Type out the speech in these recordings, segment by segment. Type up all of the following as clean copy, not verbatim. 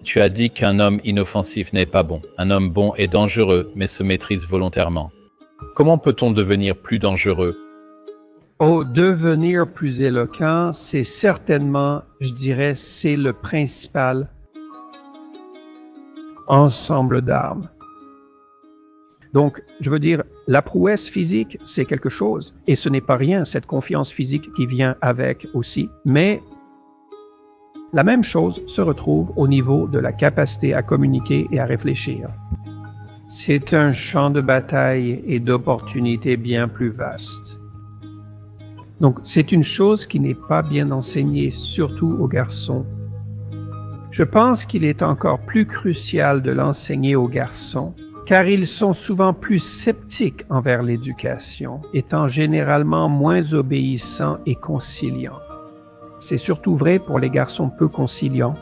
Tu as dit qu'un homme inoffensif n'est pas bon. Un homme bon est dangereux, mais se maîtrise volontairement. Comment peut-on devenir plus dangereux? Oh, devenir plus éloquent, c'est certainement, je dirais, c'est le principal ensemble d'armes. Donc, je veux dire, la prouesse physique, c'est quelque chose, et ce n'est pas rien, cette confiance physique qui vient avec aussi, mais la même chose se retrouve au niveau de la capacité à communiquer et à réfléchir. C'est un champ de bataille et d'opportunités bien plus vaste. Donc, c'est une chose qui n'est pas bien enseignée, surtout aux garçons. Je pense qu'il est encore plus crucial de l'enseigner aux garçons, car ils sont souvent plus sceptiques envers l'éducation, étant généralement moins obéissants et conciliants. C'est surtout vrai pour les garçons peu conciliants.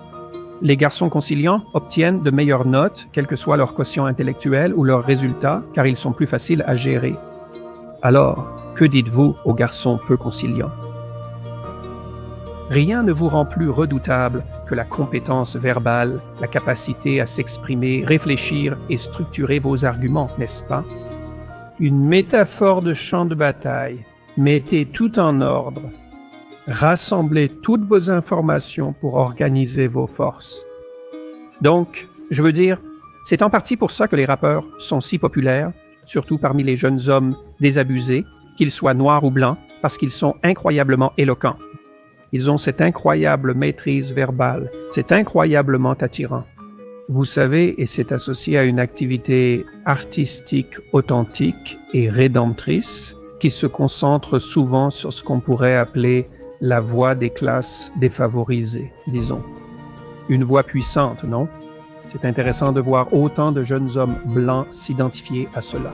Les garçons conciliants obtiennent de meilleures notes, quel que soit leur quotient intellectuel ou leurs résultats, car ils sont plus faciles à gérer. Alors, que dites-vous aux garçons peu conciliants? Rien ne vous rend plus redoutable que la compétence verbale, la capacité à s'exprimer, réfléchir et structurer vos arguments, n'est-ce pas? Une métaphore de champ de bataille. Mettez tout en ordre. Rassemblez toutes vos informations pour organiser vos forces. Donc, je veux dire, c'est en partie pour ça que les rappeurs sont si populaires, surtout parmi les jeunes hommes désabusés, qu'ils soient noirs ou blancs, parce qu'ils sont incroyablement éloquents. Ils ont cette incroyable maîtrise verbale, c'est incroyablement attirant. Vous savez, et c'est associé à une activité artistique authentique et rédemptrice qui se concentre souvent sur ce qu'on pourrait appeler la voix des classes défavorisées, disons. Une voix puissante, non? C'est intéressant de voir autant de jeunes hommes blancs s'identifier à cela.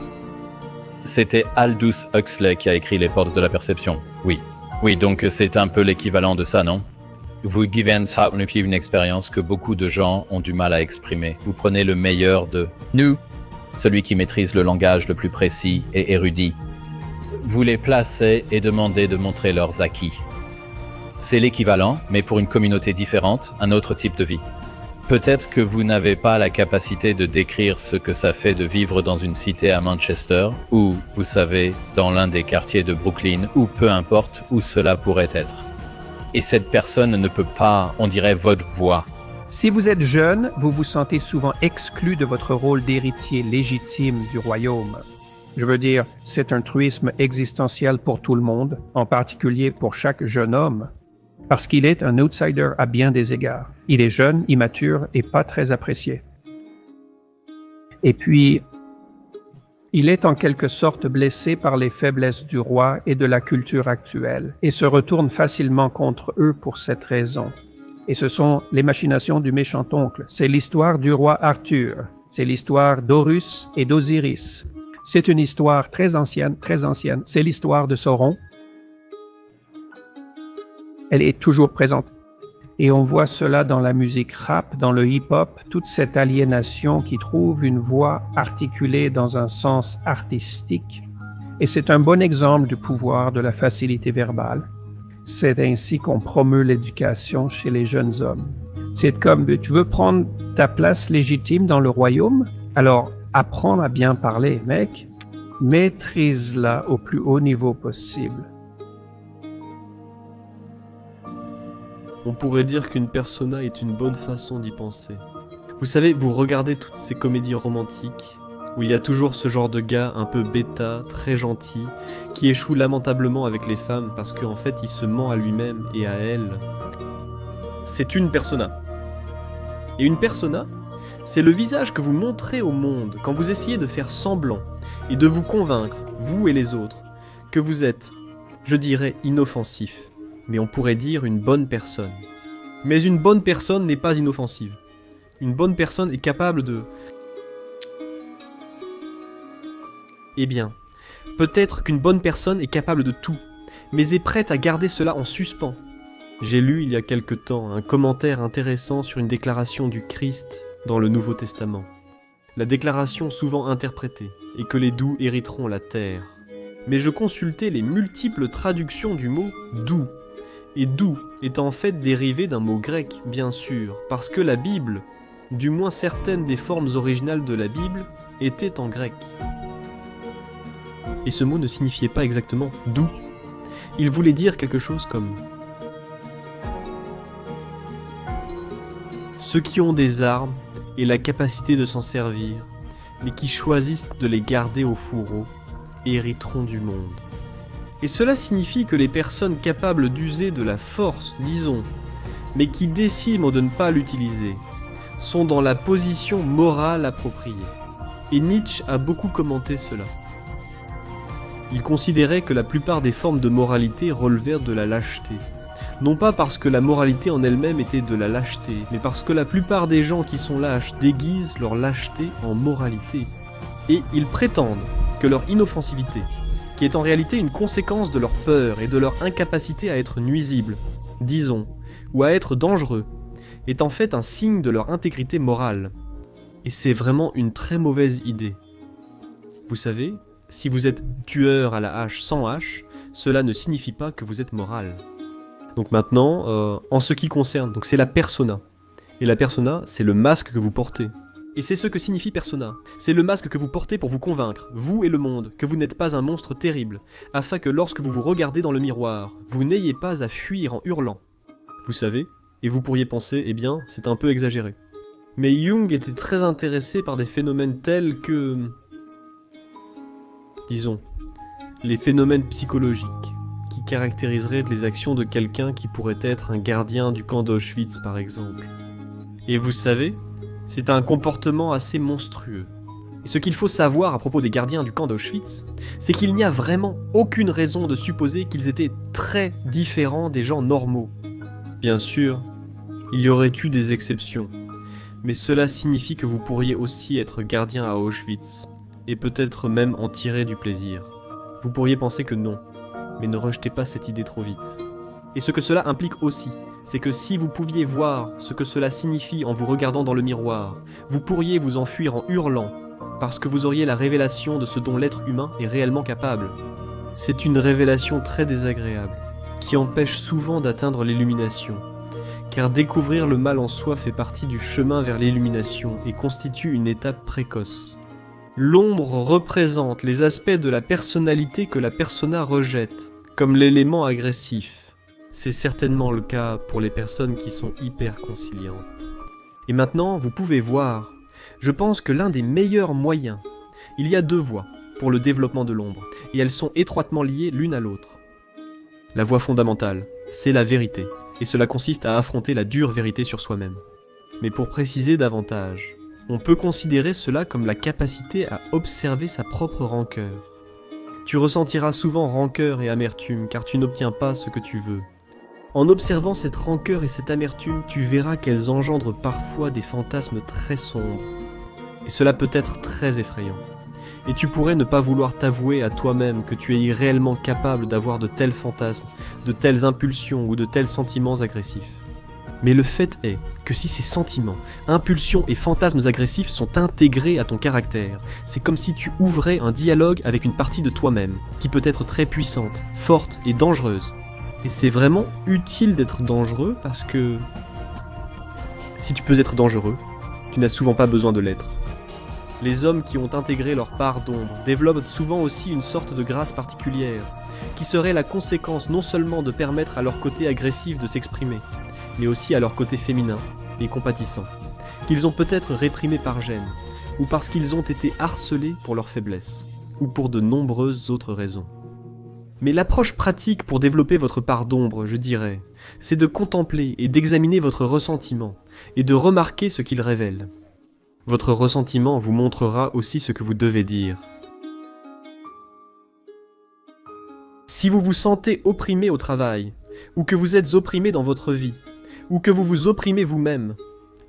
C'était Aldous Huxley qui a écrit Les Portes de la Perception. Oui. Oui, donc c'est un peu l'équivalent de ça, non? Vous vivez une expérience que beaucoup de gens ont du mal à exprimer. Vous prenez le meilleur de nous, celui qui maîtrise le langage le plus précis et érudit. Vous les placez et demandez de montrer leurs acquis. C'est l'équivalent, mais pour une communauté différente, un autre type de vie. Peut-être que vous n'avez pas la capacité de décrire ce que ça fait de vivre dans une cité à Manchester, ou, vous savez, dans l'un des quartiers de Brooklyn, ou peu importe où cela pourrait être. Et cette personne ne peut pas, on dirait, votre voix. Si vous êtes jeune, vous vous sentez souvent exclu de votre rôle d'héritier légitime du royaume. Je veux dire, c'est un truisme existentiel pour tout le monde, en particulier pour chaque jeune homme, parce qu'il est un outsider à bien des égards. Il est jeune, immature et pas très apprécié. Et puis, il est en quelque sorte blessé par les faiblesses du roi et de la culture actuelle, et se retourne facilement contre eux pour cette raison. Et ce sont les machinations du méchant oncle. C'est l'histoire du roi Arthur. C'est l'histoire d'Horus et d'Osiris. C'est une histoire très ancienne, très ancienne. C'est l'histoire de Sauron. Elle est toujours présente. Et on voit cela dans la musique rap, dans le hip-hop, toute cette aliénation qui trouve une voix articulée dans un sens artistique. Et c'est un bon exemple du pouvoir de la facilité verbale. C'est ainsi qu'on promeut l'éducation chez les jeunes hommes. C'est comme, tu veux prendre ta place légitime dans le royaume? Alors, apprends à bien parler, mec. Maîtrise-la au plus haut niveau possible. On pourrait dire qu'une persona est une bonne façon d'y penser. Vous savez, vous regardez toutes ces comédies romantiques, où il y a toujours ce genre de gars un peu bêta, très gentil, qui échoue lamentablement avec les femmes parce qu'en fait il se ment à lui-même et à elles. C'est une persona. Et une persona, c'est le visage que vous montrez au monde quand vous essayez de faire semblant et de vous convaincre, vous et les autres, que vous êtes, je dirais, inoffensif. Mais on pourrait dire une bonne personne. Mais une bonne personne n'est pas inoffensive. Une bonne personne est capable de... Eh bien, peut-être qu'une bonne personne est capable de tout, mais est prête à garder cela en suspens. J'ai lu il y a quelque temps un commentaire intéressant sur une déclaration du Christ dans le Nouveau Testament. La déclaration souvent interprétée, et que les doux hériteront la terre. Mais je consultais les multiples traductions du mot « doux ». Et doux est en fait dérivé d'un mot grec, bien sûr, parce que la Bible du moins certaines des formes originales de la Bible, étaient en grec. Et ce mot ne signifiait pas exactement « doux ». Il voulait dire quelque chose comme « ceux qui ont des armes et la capacité de s'en servir, mais qui choisissent de les garder au fourreau, hériteront du monde. » Et cela signifie que les personnes capables d'user de la force, disons, mais qui décident de ne pas l'utiliser, sont dans la position morale appropriée. Et Nietzsche a beaucoup commenté cela. Il considérait que la plupart des formes de moralité relevèrent de la lâcheté. Non pas parce que la moralité en elle-même était de la lâcheté, mais parce que la plupart des gens qui sont lâches déguisent leur lâcheté en moralité. Et ils prétendent que leur inoffensivité, qui est en réalité une conséquence de leur peur et de leur incapacité à être nuisibles, disons, ou à être dangereux, est en fait un signe de leur intégrité morale. Et c'est vraiment une très mauvaise idée. Vous savez, si vous êtes tueur à la hache sans hache, cela ne signifie pas que vous êtes moral. Donc maintenant, en ce qui concerne, donc c'est la persona. Et la persona, c'est le masque que vous portez. Et c'est ce que signifie persona. C'est le masque que vous portez pour vous convaincre, vous et le monde, que vous n'êtes pas un monstre terrible, afin que lorsque vous vous regardez dans le miroir, vous n'ayez pas à fuir en hurlant. Vous savez, et vous pourriez penser, eh bien, c'est un peu exagéré. Mais Jung était très intéressé par des phénomènes tels que... disons, les phénomènes psychologiques, qui caractériseraient les actions de quelqu'un qui pourrait être un gardien du camp d'Auschwitz par exemple. Et vous savez, c'est un comportement assez monstrueux. Et ce qu'il faut savoir à propos des gardiens du camp d'Auschwitz, c'est qu'il n'y a vraiment aucune raison de supposer qu'ils étaient très différents des gens normaux. Bien sûr, il y aurait eu des exceptions, mais cela signifie que vous pourriez aussi être gardien à Auschwitz, et peut-être même en tirer du plaisir. Vous pourriez penser que non, mais ne rejetez pas cette idée trop vite. Et ce que cela implique aussi, c'est que si vous pouviez voir ce que cela signifie en vous regardant dans le miroir, vous pourriez vous enfuir en hurlant, parce que vous auriez la révélation de ce dont l'être humain est réellement capable. C'est une révélation très désagréable, qui empêche souvent d'atteindre l'illumination, car découvrir le mal en soi fait partie du chemin vers l'illumination et constitue une étape précoce. L'ombre représente les aspects de la personnalité que la persona rejette, comme l'élément agressif. C'est certainement le cas pour les personnes qui sont hyper conciliantes. Et maintenant, vous pouvez voir, je pense que l'un des meilleurs moyens, il y a deux voies pour le développement de l'ombre, et elles sont étroitement liées l'une à l'autre. La voie fondamentale, c'est la vérité, et cela consiste à affronter la dure vérité sur soi-même. Mais pour préciser davantage, on peut considérer cela comme la capacité à observer sa propre rancœur. Tu ressentiras souvent rancœur et amertume car tu n'obtiens pas ce que tu veux. En observant cette rancœur et cette amertume, tu verras qu'elles engendrent parfois des fantasmes très sombres. Et cela peut être très effrayant. Et tu pourrais ne pas vouloir t'avouer à toi-même que tu es réellement capable d'avoir de tels fantasmes, de telles impulsions ou de tels sentiments agressifs. Mais le fait est que si ces sentiments, impulsions et fantasmes agressifs sont intégrés à ton caractère, c'est comme si tu ouvrais un dialogue avec une partie de toi-même, qui peut être très puissante, forte et dangereuse. Et c'est vraiment utile d'être dangereux parce que... si tu peux être dangereux, tu n'as souvent pas besoin de l'être. Les hommes qui ont intégré leur part d'ombre développent souvent aussi une sorte de grâce particulière, qui serait la conséquence non seulement de permettre à leur côté agressif de s'exprimer, mais aussi à leur côté féminin et compatissant, qu'ils ont peut-être réprimé par gêne, ou parce qu'ils ont été harcelés pour leur faiblesse, ou pour de nombreuses autres raisons. Mais l'approche pratique pour développer votre part d'ombre, je dirais, c'est de contempler et d'examiner votre ressentiment, et de remarquer ce qu'il révèle. Votre ressentiment vous montrera aussi ce que vous devez dire. Si vous vous sentez opprimé au travail, ou que vous êtes opprimé dans votre vie, ou que vous vous opprimez vous-même,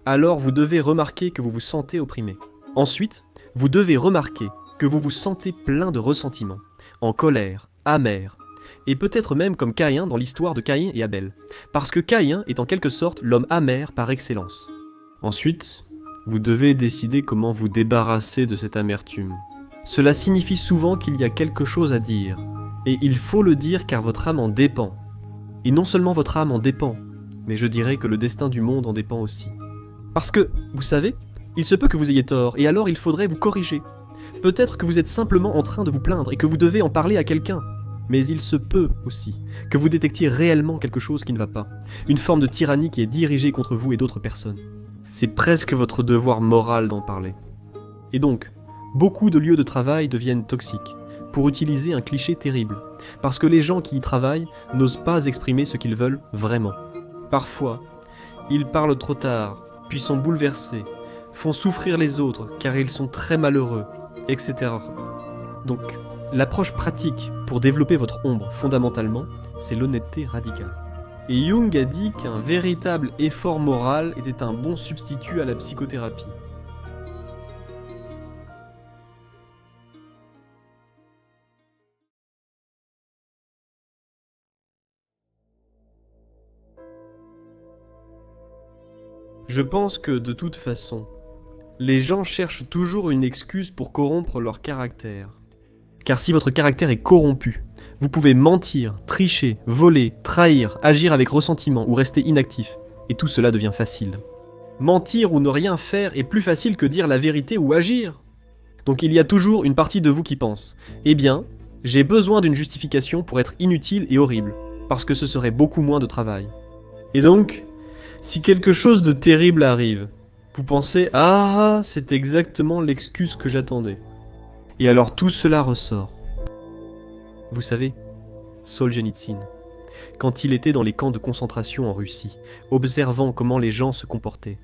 alors vous devez remarquer que vous vous sentez opprimé. Ensuite, vous devez remarquer que vous vous sentez plein de ressentiment, en colère, amer, et peut-être même comme Caïn dans l'histoire de Caïn et Abel, parce que Caïn est en quelque sorte l'homme amer par excellence. Ensuite, vous devez décider comment vous débarrasser de cette amertume. Cela signifie souvent qu'il y a quelque chose à dire, et il faut le dire car votre âme en dépend. Et non seulement votre âme en dépend, mais je dirais que le destin du monde en dépend aussi. Parce que, vous savez, il se peut que vous ayez tort, et alors il faudrait vous corriger. Peut-être que vous êtes simplement en train de vous plaindre et que vous devez en parler à quelqu'un. Mais il se peut aussi que vous détectiez réellement quelque chose qui ne va pas. Une forme de tyrannie qui est dirigée contre vous et d'autres personnes. C'est presque votre devoir moral d'en parler. Et donc, beaucoup de lieux de travail deviennent toxiques, pour utiliser un cliché terrible. Parce que les gens qui y travaillent n'osent pas exprimer ce qu'ils veulent vraiment. Parfois, ils parlent trop tard, puis sont bouleversés, font souffrir les autres car ils sont très malheureux, etc. Donc, l'approche pratique pour développer votre ombre, fondamentalement, c'est l'honnêteté radicale. Et Jung a dit qu'un véritable effort moral était un bon substitut à la psychothérapie. Je pense que, de toute façon, les gens cherchent toujours une excuse pour corrompre leur caractère. Car si votre caractère est corrompu, vous pouvez mentir, tricher, voler, trahir, agir avec ressentiment ou rester inactif, et tout cela devient facile. Mentir ou ne rien faire est plus facile que dire la vérité ou agir. Donc il y a toujours une partie de vous qui pense « Eh bien, j'ai besoin d'une justification pour être inutile et horrible, parce que ce serait beaucoup moins de travail. » Et donc, si quelque chose de terrible arrive, vous pensez « Ah, c'est exactement l'excuse que j'attendais. » Et alors tout cela ressort. Vous savez, Solzhenitsyn, quand il était dans les camps de concentration en Russie, observant comment les gens se comportaient,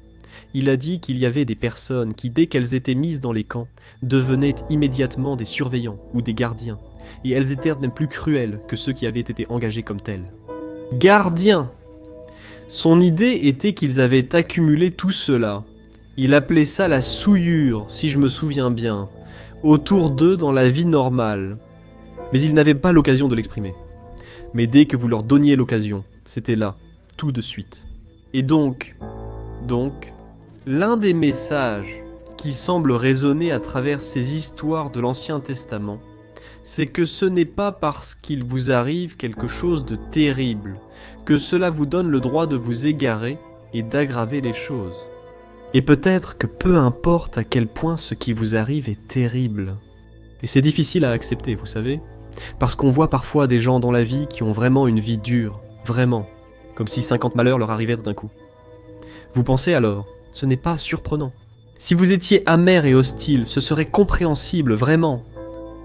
il a dit qu'il y avait des personnes qui, dès qu'elles étaient mises dans les camps, devenaient immédiatement des surveillants ou des gardiens, et elles étaient même plus cruelles que ceux qui avaient été engagés comme tels. Gardiens! Son idée était qu'ils avaient accumulé tout cela. Il appelait ça la souillure, si je me souviens bien, autour d'eux dans la vie normale. Mais ils n'avaient pas l'occasion de l'exprimer. Mais dès que vous leur donniez l'occasion, c'était là, tout de suite. Et donc, l'un des messages qui semble résonner à travers ces histoires de l'Ancien Testament, c'est que ce n'est pas parce qu'il vous arrive quelque chose de terrible que cela vous donne le droit de vous égarer et d'aggraver les choses. Et peut-être que peu importe à quel point ce qui vous arrive est terrible. Et c'est difficile à accepter, vous savez, parce qu'on voit parfois des gens dans la vie qui ont vraiment une vie dure, vraiment, comme si 50 malheurs leur arrivaient d'un coup. Vous pensez alors, ce n'est pas surprenant. Si vous étiez amer et hostile, ce serait compréhensible, vraiment.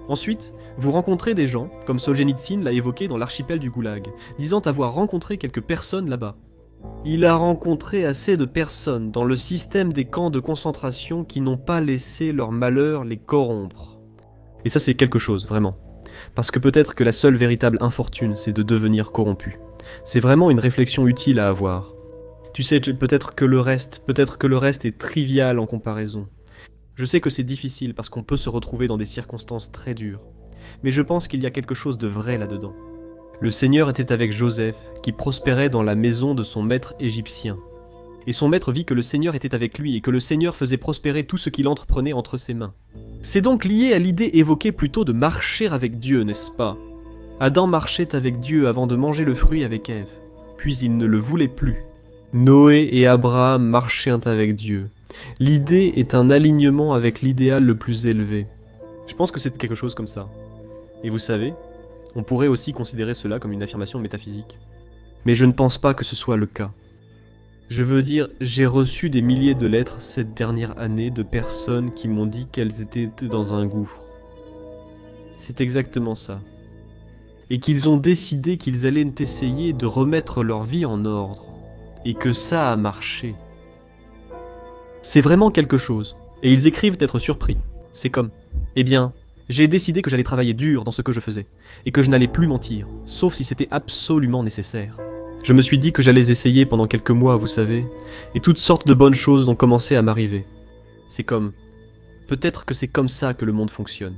Ensuite, vous rencontrez des gens, comme Solzhenitsyn l'a évoqué dans l'archipel du Goulag, disant avoir rencontré quelques personnes là-bas. Il a rencontré assez de personnes dans le système des camps de concentration qui n'ont pas laissé leur malheur les corrompre. Et ça c'est quelque chose, vraiment. Parce que peut-être que la seule véritable infortune, c'est de devenir corrompu. C'est vraiment une réflexion utile à avoir. Tu sais, peut-être que le reste est trivial en comparaison. Je sais que c'est difficile parce qu'on peut se retrouver dans des circonstances très dures. Mais je pense qu'il y a quelque chose de vrai là-dedans. Le Seigneur était avec Joseph, qui prospérait dans la maison de son maître égyptien. Et son maître vit que le Seigneur était avec lui et que le Seigneur faisait prospérer tout ce qu'il entreprenait entre ses mains. C'est donc lié à l'idée évoquée plutôt de marcher avec Dieu, n'est-ce pas? Adam marchait avec Dieu avant de manger le fruit avec Ève, puis il ne le voulait plus. Noé et Abraham marchaient avec Dieu. L'idée est un alignement avec l'idéal le plus élevé. Je pense que c'est quelque chose comme ça. Et vous savez, on pourrait aussi considérer cela comme une affirmation métaphysique. Mais je ne pense pas que ce soit le cas. Je veux dire, j'ai reçu des milliers de lettres cette dernière année de personnes qui m'ont dit qu'elles étaient dans un gouffre. C'est exactement ça. Et qu'ils ont décidé qu'ils allaient essayer de remettre leur vie en ordre. Et que ça a marché. C'est vraiment quelque chose. Et ils écrivent d'être surpris. C'est comme, eh bien, j'ai décidé que j'allais travailler dur dans ce que je faisais, et que je n'allais plus mentir, sauf si c'était absolument nécessaire. Je me suis dit que j'allais essayer pendant quelques mois, vous savez, et toutes sortes de bonnes choses ont commencé à m'arriver. C'est comme, peut-être que c'est comme ça que le monde fonctionne.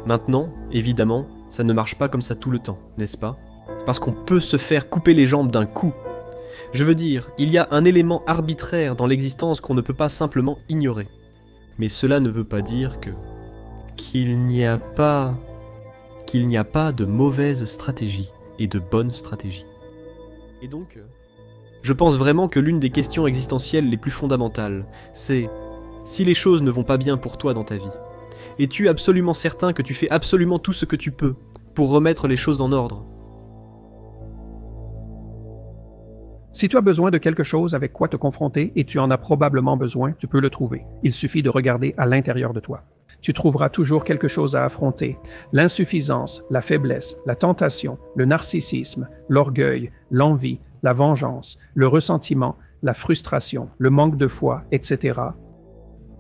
Maintenant, évidemment, ça ne marche pas comme ça tout le temps, n'est-ce pas? Parce qu'on peut se faire couper les jambes d'un coup. Je veux dire, il y a un élément arbitraire dans l'existence qu'on ne peut pas simplement ignorer. Mais cela ne veut pas dire qu'il n'y a pas de mauvaise stratégie et de bonne stratégie. Et donc, Je pense vraiment que l'une des questions existentielles les plus fondamentales, c'est si les choses ne vont pas bien pour toi dans ta vie, es-tu absolument certain que tu fais absolument tout ce que tu peux pour remettre les choses en ordre? Si tu as besoin de quelque chose avec quoi te confronter, et tu en as probablement besoin, tu peux le trouver. Il suffit de regarder à l'intérieur de toi. Tu trouveras toujours quelque chose à affronter. L'insuffisance, la faiblesse, la tentation, le narcissisme, l'orgueil, l'envie, la vengeance, le ressentiment, la frustration, le manque de foi, etc.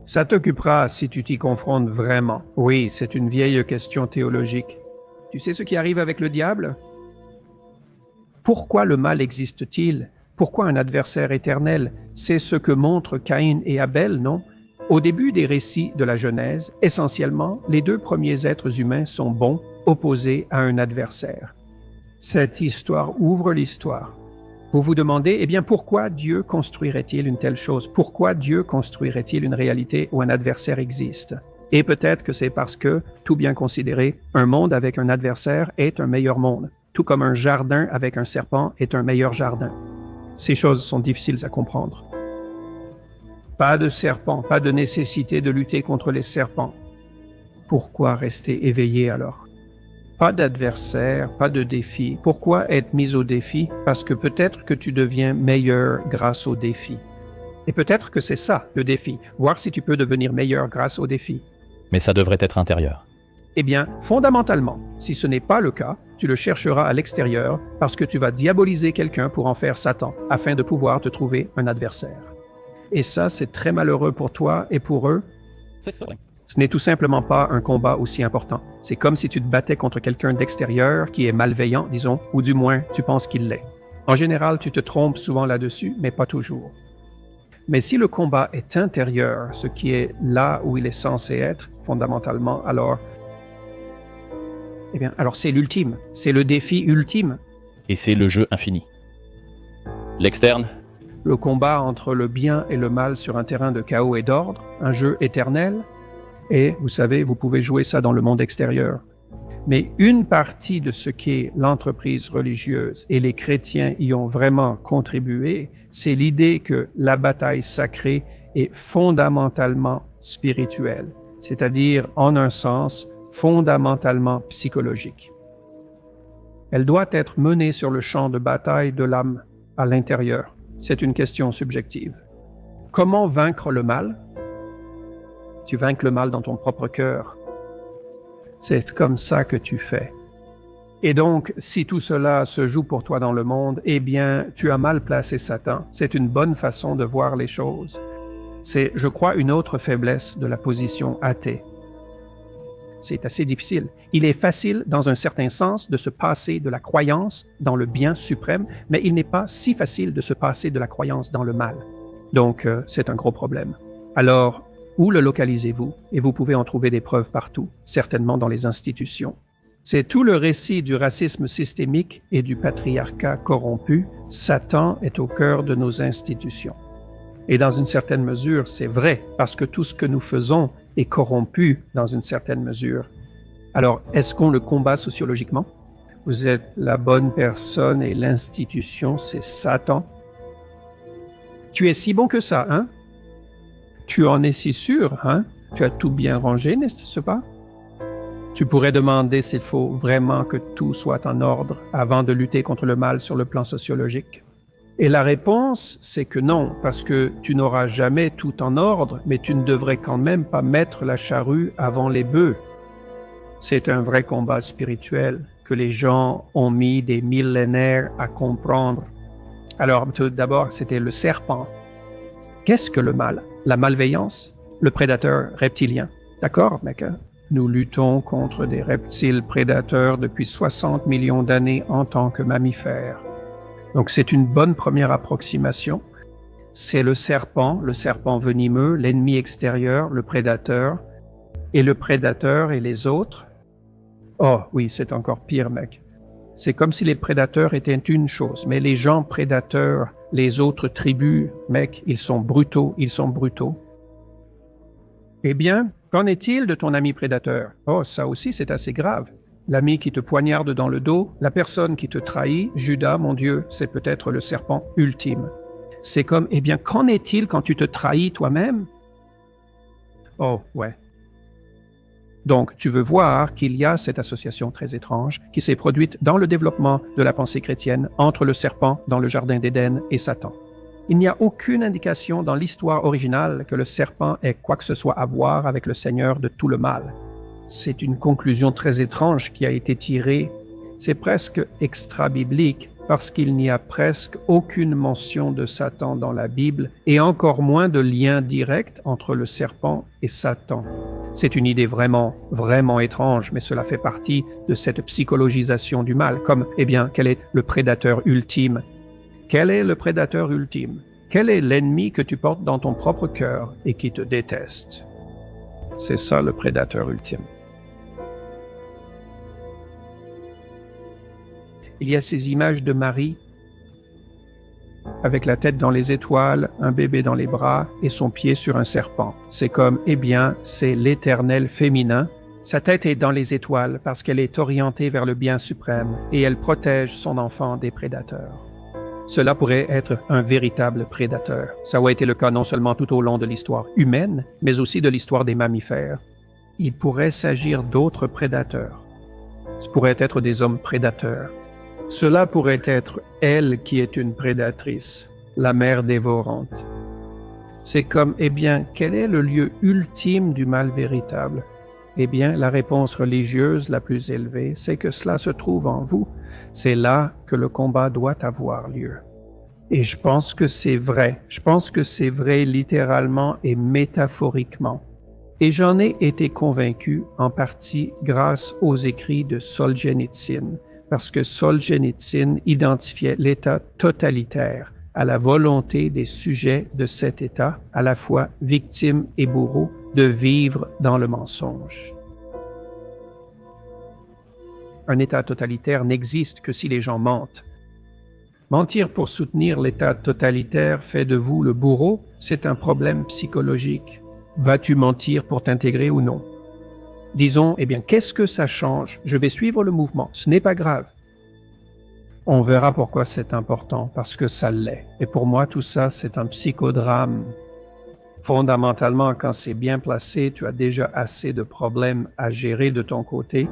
Ça t'occupera si tu t'y confrontes vraiment. Oui, c'est une vieille question théologique. Tu sais ce qui arrive avec le diable? Pourquoi le mal existe-t-il? Pourquoi un adversaire éternel? C'est ce que montrent Caïn et Abel, non? Au début des récits de la Genèse, essentiellement, les deux premiers êtres humains sont bons, opposés à un adversaire. Cette histoire ouvre l'histoire. Vous vous demandez, eh bien, pourquoi Dieu construirait-il une telle chose? Pourquoi Dieu construirait-il une réalité où un adversaire existe? Et peut-être que c'est parce que, tout bien considéré, un monde avec un adversaire est un meilleur monde, tout comme un jardin avec un serpent est un meilleur jardin. Ces choses sont difficiles à comprendre. Pas de serpent, pas de nécessité de lutter contre les serpents. Pourquoi rester éveillé alors? Pas d'adversaire, pas de défi. Pourquoi être mis au défi? Parce que peut-être que tu deviens meilleur grâce au défi. Et peut-être que c'est ça, le défi, voir si tu peux devenir meilleur grâce au défi. Mais ça devrait être intérieur. Eh bien, fondamentalement, si ce n'est pas le cas, tu le chercheras à l'extérieur parce que tu vas diaboliser quelqu'un pour en faire Satan, afin de pouvoir te trouver un adversaire. Et ça, c'est très malheureux pour toi et pour eux. C'est ça. Ce n'est tout simplement pas un combat aussi important. C'est comme si tu te battais contre quelqu'un d'extérieur qui est malveillant, disons, ou du moins, tu penses qu'il l'est. En général, tu te trompes souvent là-dessus, mais pas toujours. Mais si le combat est intérieur, ce qui est là où il est censé être, fondamentalement, alors c'est l'ultime, c'est le défi ultime. Et c'est le jeu infini. L'externe, Le combat entre le bien et le mal sur un terrain de chaos et d'ordre, un jeu éternel. Et, vous savez, vous pouvez jouer ça dans le monde extérieur. Mais une partie de ce qu'est l'entreprise religieuse, et les chrétiens y ont vraiment contribué, c'est l'idée que la bataille sacrée est fondamentalement spirituelle, c'est-à-dire, en un sens, fondamentalement psychologique. Elle doit être menée sur le champ de bataille de l'âme, à l'intérieur. C'est une question subjective. Comment vaincre le mal? Tu vaincres le mal dans ton propre cœur. C'est comme ça que tu fais. Et donc, si tout cela se joue pour toi dans le monde, eh bien, tu as mal placé Satan. C'est une bonne façon de voir les choses. C'est, je crois, une autre faiblesse de la position athée. C'est assez difficile. Il est facile, dans un certain sens, de se passer de la croyance dans le bien suprême, mais il n'est pas si facile de se passer de la croyance dans le mal. Donc, c'est un gros problème. Alors, où le localisez-vous? Et vous pouvez en trouver des preuves partout, certainement dans les institutions. C'est tout le récit du racisme systémique et du patriarcat corrompu. Satan est au cœur de nos institutions. Et dans une certaine mesure, c'est vrai, parce que tout ce que nous faisons est corrompu dans une certaine mesure. Alors, est-ce qu'on le combat sociologiquement? Vous êtes la bonne personne et l'institution, c'est Satan. Tu es si bon que ça, hein? Tu en es si sûr, hein? Tu as tout bien rangé, n'est-ce pas? Tu pourrais demander s'il faut vraiment que tout soit en ordre avant de lutter contre le mal sur le plan sociologique. Et la réponse, c'est que non, parce que tu n'auras jamais tout en ordre, mais tu ne devrais quand même pas mettre la charrue avant les bœufs. C'est un vrai combat spirituel que les gens ont mis des millénaires à comprendre. Alors, tout d'abord, c'était le serpent. Qu'est-ce que le mal? La malveillance? Le prédateur reptilien. D'accord, mec? Nous luttons contre des reptiles prédateurs depuis 60 millions d'années en tant que mammifères. Donc c'est une bonne première approximation. C'est le serpent venimeux, l'ennemi extérieur, le prédateur. Et le prédateur et les autres? Oh oui, c'est encore pire, mec. C'est comme si les prédateurs étaient une chose, mais les gens prédateurs, les autres tribus, mec, ils sont brutaux. Eh bien, qu'en est-il de ton ami prédateur? Oh, ça aussi c'est assez grave. l'ami qui te poignarde dans le dos, la personne qui te trahit, Judas, mon Dieu, c'est peut-être le serpent ultime. C'est comme, eh bien, qu'en est-il quand tu te trahis toi-même? Oh, ouais. Donc, tu veux voir qu'il y a cette association très étrange qui s'est produite dans le développement de la pensée chrétienne entre le serpent dans le jardin d'Éden et Satan. Il n'y a aucune indication dans l'histoire originale que le serpent ait quoi que ce soit à voir avec le Seigneur de tout le mal. C'est une conclusion très étrange qui a été tirée. C'est presque extra-biblique parce qu'il n'y a presque aucune mention de Satan dans la Bible et encore moins de lien direct entre le serpent et Satan. C'est une idée vraiment, vraiment étrange, mais cela fait partie de cette psychologisation du mal, comme, eh bien, quel est le prédateur ultime? Quel est le prédateur ultime? Quel est l'ennemi que tu portes dans ton propre cœur et qui te déteste? C'est ça le prédateur ultime. Il y a ces images de Marie, avec la tête dans les étoiles, un bébé dans les bras et son pied sur un serpent. C'est comme, eh bien, c'est l'éternel féminin. Sa tête est dans les étoiles parce qu'elle est orientée vers le bien suprême et elle protège son enfant des prédateurs. Cela pourrait être un véritable prédateur. Ça a été le cas non seulement tout au long de l'histoire humaine, mais aussi de l'histoire des mammifères. Il pourrait s'agir d'autres prédateurs. Ce pourrait être des hommes prédateurs. Cela pourrait être elle qui est une prédatrice, la mère dévorante. C'est comme, eh bien, quel est le lieu ultime du mal véritable? Eh bien, la réponse religieuse la plus élevée, c'est que cela se trouve en vous. C'est là que le combat doit avoir lieu. Et je pense que c'est vrai. Je pense que c'est vrai littéralement et métaphoriquement. Et j'en ai été convaincu en partie grâce aux écrits de Solzhenitsyn, parce que Solzhenitsyn identifiait l'État totalitaire à la volonté des sujets de cet État, à la fois victimes et bourreaux, de vivre dans le mensonge. Un État totalitaire n'existe que si les gens mentent. Mentir pour soutenir l'État totalitaire fait de vous le bourreau, c'est un problème psychologique. Vas-tu mentir pour t'intégrer ou non? Disons, eh bien, qu'est-ce que ça change? Je vais suivre le mouvement, ce n'est pas grave. On verra pourquoi c'est important, parce que ça l'est. Et pour moi, tout ça, c'est un psychodrame. Fondamentalement, quand c'est bien placé, tu as déjà assez de problèmes à gérer de ton côté.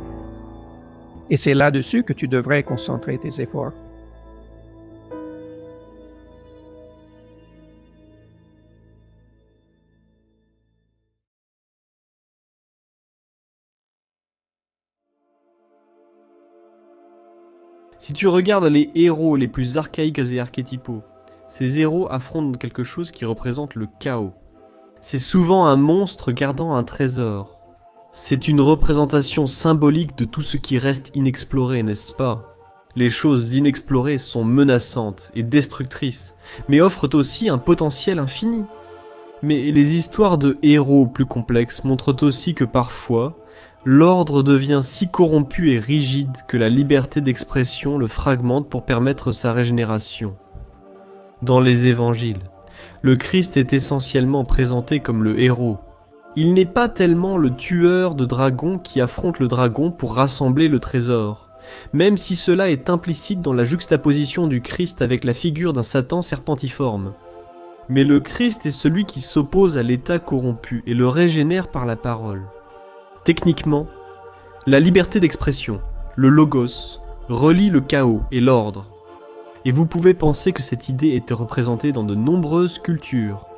Et c'est là-dessus que tu devrais concentrer tes efforts. Si tu regardes les héros les plus archaïques et archétypaux, ces héros affrontent quelque chose qui représente le chaos. C'est souvent un monstre gardant un trésor. C'est une représentation symbolique de tout ce qui reste inexploré, n'est-ce pas? Les choses inexplorées sont menaçantes et destructrices, mais offrent aussi un potentiel infini. Mais les histoires de héros plus complexes montrent aussi que parfois, l'ordre devient si corrompu et rigide que la liberté d'expression le fragmente pour permettre sa régénération. Dans les évangiles, le Christ est essentiellement présenté comme le héros. Il n'est pas tellement le tueur de dragons qui affronte le dragon pour rassembler le trésor, même si cela est implicite dans la juxtaposition du Christ avec la figure d'un Satan serpentiforme. Mais le Christ est celui qui s'oppose à l'état corrompu et le régénère par la parole. Techniquement, la liberté d'expression, le logos, relie le chaos et l'ordre. Et vous pouvez penser que cette idée était représentée dans de nombreuses cultures.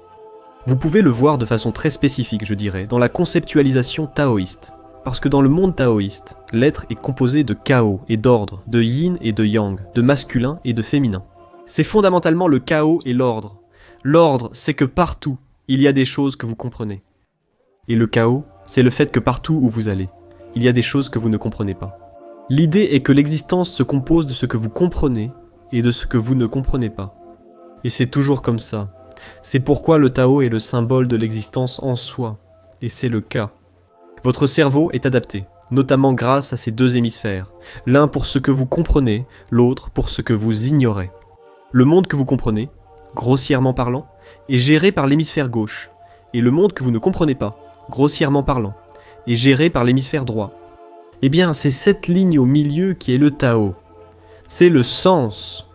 Vous pouvez le voir de façon très spécifique, je dirais, dans la conceptualisation taoïste. Parce que dans le monde taoïste, l'être est composé de chaos et d'ordre, de yin et de yang, de masculin et de féminin. C'est fondamentalement le chaos et l'ordre. L'ordre, c'est que partout, il y a des choses que vous comprenez. Et le chaos, c'est le fait que partout où vous allez, il y a des choses que vous ne comprenez pas. L'idée est que l'existence se compose de ce que vous comprenez et de ce que vous ne comprenez pas. Et c'est toujours comme ça. C'est pourquoi le Tao est le symbole de l'existence en soi. Et c'est le cas. Votre cerveau est adapté, notamment grâce à ces deux hémisphères. L'un pour ce que vous comprenez, l'autre pour ce que vous ignorez. Le monde que vous comprenez, grossièrement parlant, est géré par l'hémisphère gauche. Et le monde que vous ne comprenez pas, grossièrement parlant, est géré par l'hémisphère droit. Eh bien, c'est cette ligne au milieu qui est le Tao. C'est le sens.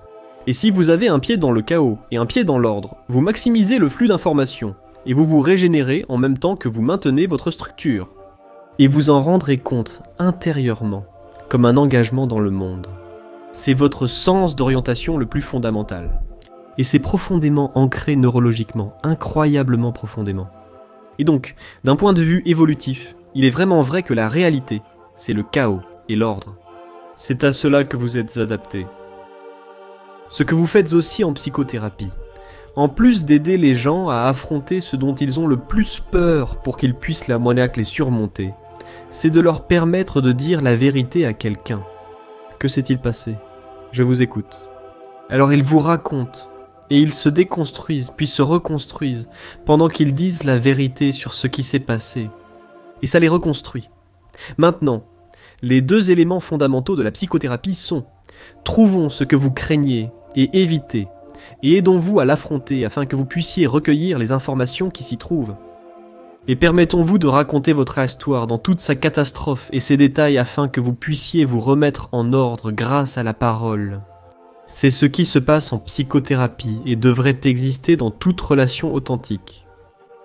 Et si vous avez un pied dans le chaos et un pied dans l'ordre, vous maximisez le flux d'informations, et vous vous régénérez en même temps que vous maintenez votre structure. Et vous en rendrez compte intérieurement, comme un engagement dans le monde. C'est votre sens d'orientation le plus fondamental. Et c'est profondément ancré neurologiquement, incroyablement profondément. Et donc, d'un point de vue évolutif, il est vraiment vrai que la réalité, c'est le chaos et l'ordre. C'est à cela que vous êtes adapté. Ce que vous faites aussi en psychothérapie, en plus d'aider les gens à affronter ce dont ils ont le plus peur pour qu'ils puissent les surmonter, c'est de leur permettre de dire la vérité à quelqu'un. Que s'est-il passé ? Je vous écoute. Alors ils vous racontent, et ils se déconstruisent, puis se reconstruisent, pendant qu'ils disent la vérité sur ce qui s'est passé. Et ça les reconstruit. Maintenant, les deux éléments fondamentaux de la psychothérapie sont: trouvons ce que vous craignez et évitez, et aidons-vous à l'affronter afin que vous puissiez recueillir les informations qui s'y trouvent. Et permettons-vous de raconter votre histoire dans toute sa catastrophe et ses détails afin que vous puissiez vous remettre en ordre grâce à la parole. C'est ce qui se passe en psychothérapie et devrait exister dans toute relation authentique.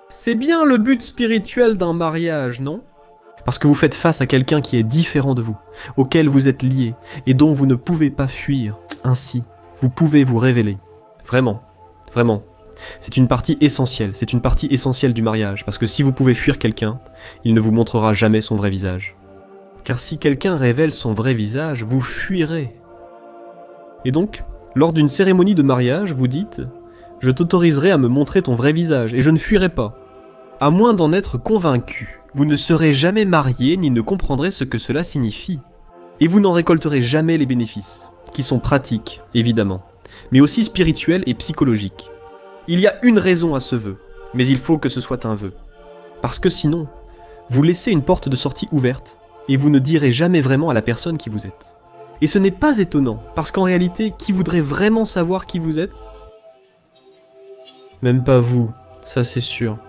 C'est bien le but spirituel d'un mariage, non ? Parce que vous faites face à quelqu'un qui est différent de vous, auquel vous êtes lié et dont vous ne pouvez pas fuir. Ainsi, vous pouvez vous révéler. Vraiment, vraiment. C'est une partie essentielle du mariage, parce que si vous pouvez fuir quelqu'un, il ne vous montrera jamais son vrai visage. Car si quelqu'un révèle son vrai visage, vous fuirez. Et donc, lors d'une cérémonie de mariage, vous dites « Je t'autoriserai à me montrer ton vrai visage, et je ne fuirai pas. » À moins d'en être convaincu, vous ne serez jamais marié ni ne comprendrez ce que cela signifie. Et vous n'en récolterez jamais les bénéfices, qui sont pratiques, évidemment, mais aussi spirituels et psychologiques. Il y a une raison à ce vœu, mais il faut que ce soit un vœu. Parce que sinon, vous laissez une porte de sortie ouverte, et vous ne direz jamais vraiment à la personne qui vous êtes. Et ce n'est pas étonnant, parce qu'en réalité, qui voudrait vraiment savoir qui vous êtes ? Même pas vous, ça c'est sûr.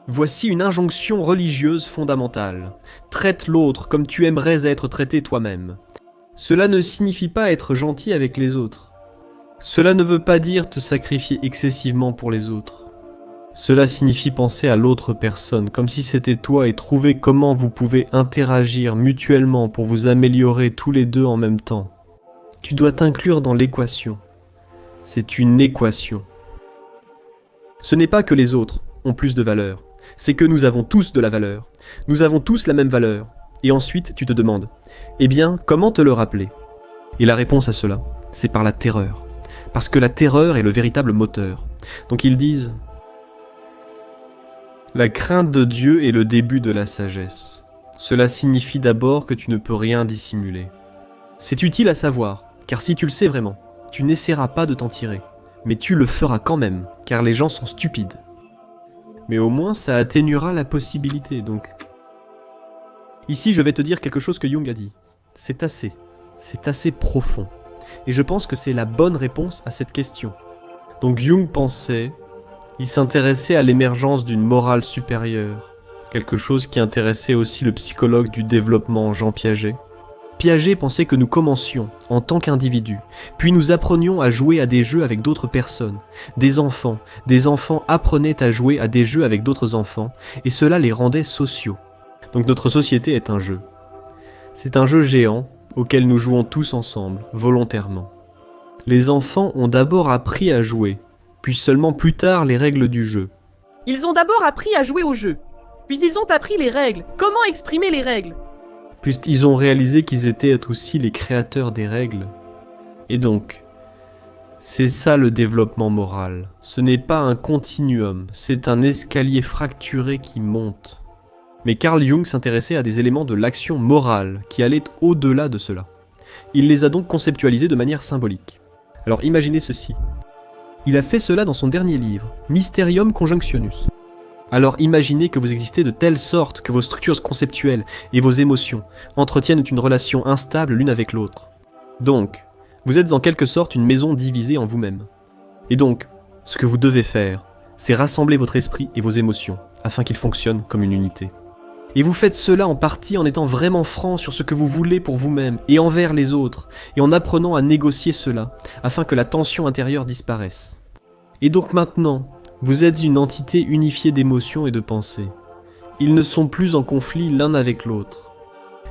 Voici une injonction religieuse fondamentale. Traite l'autre comme tu aimerais être traité toi-même. Cela ne signifie pas être gentil avec les autres. Cela ne veut pas dire te sacrifier excessivement pour les autres. Cela signifie penser à l'autre personne, comme si c'était toi, et trouver comment vous pouvez interagir mutuellement pour vous améliorer tous les deux en même temps. Tu dois t'inclure dans l'équation. C'est une équation. Ce n'est pas que les autres ont plus de valeur, c'est que nous avons tous de la valeur. Nous avons tous la même valeur. Et ensuite, tu te demandes, eh bien, comment te le rappeler ? Et la réponse à cela, c'est par la terreur. Parce que la terreur est le véritable moteur. Donc ils disent: la crainte de Dieu est le début de la sagesse. Cela signifie d'abord que tu ne peux rien dissimuler. C'est utile à savoir, car si tu le sais vraiment, tu n'essaieras pas de t'en tirer. Mais tu le feras quand même, car les gens sont stupides. Mais au moins ça atténuera la possibilité, donc... Ici je vais te dire quelque chose que Jung a dit. C'est assez profond. Et je pense que c'est la bonne réponse à cette question. Donc Jung pensait, il s'intéressait à l'émergence d'une morale supérieure, quelque chose qui intéressait aussi le psychologue du développement Jean Piaget. Piaget pensait que nous commencions en tant qu'individus, puis nous apprenions à jouer à des jeux avec d'autres personnes. Des enfants apprenaient à jouer à des jeux avec d'autres enfants, et cela les rendait sociaux. Donc notre société est un jeu. C'est un jeu géant, auquel nous jouons tous ensemble, volontairement. Les enfants ont d'abord appris à jouer, puis seulement plus tard les règles du jeu. Ils ont d'abord appris à jouer au jeu, puis ils ont appris les règles, comment exprimer les règles. Puisqu'ils ont réalisé qu'ils étaient aussi les créateurs des règles. Et donc, c'est ça le développement moral. Ce n'est pas un continuum, c'est un escalier fracturé qui monte. Mais Carl Jung s'intéressait à des éléments de l'action morale qui allaient au-delà de cela. Il les a donc conceptualisés de manière symbolique. Alors imaginez ceci. Il a fait cela dans son dernier livre, Mysterium Conjunctionus. Alors imaginez que vous existez de telle sorte que vos structures conceptuelles et vos émotions entretiennent une relation instable l'une avec l'autre. Donc, vous êtes en quelque sorte une maison divisée en vous-même. Et donc, ce que vous devez faire, c'est rassembler votre esprit et vos émotions, afin qu'ils fonctionnent comme une unité. Et vous faites cela en partie en étant vraiment franc sur ce que vous voulez pour vous-même et envers les autres, et en apprenant à négocier cela, afin que la tension intérieure disparaisse. Et donc maintenant, vous êtes une entité unifiée d'émotions et de pensées. Ils ne sont plus en conflit l'un avec l'autre.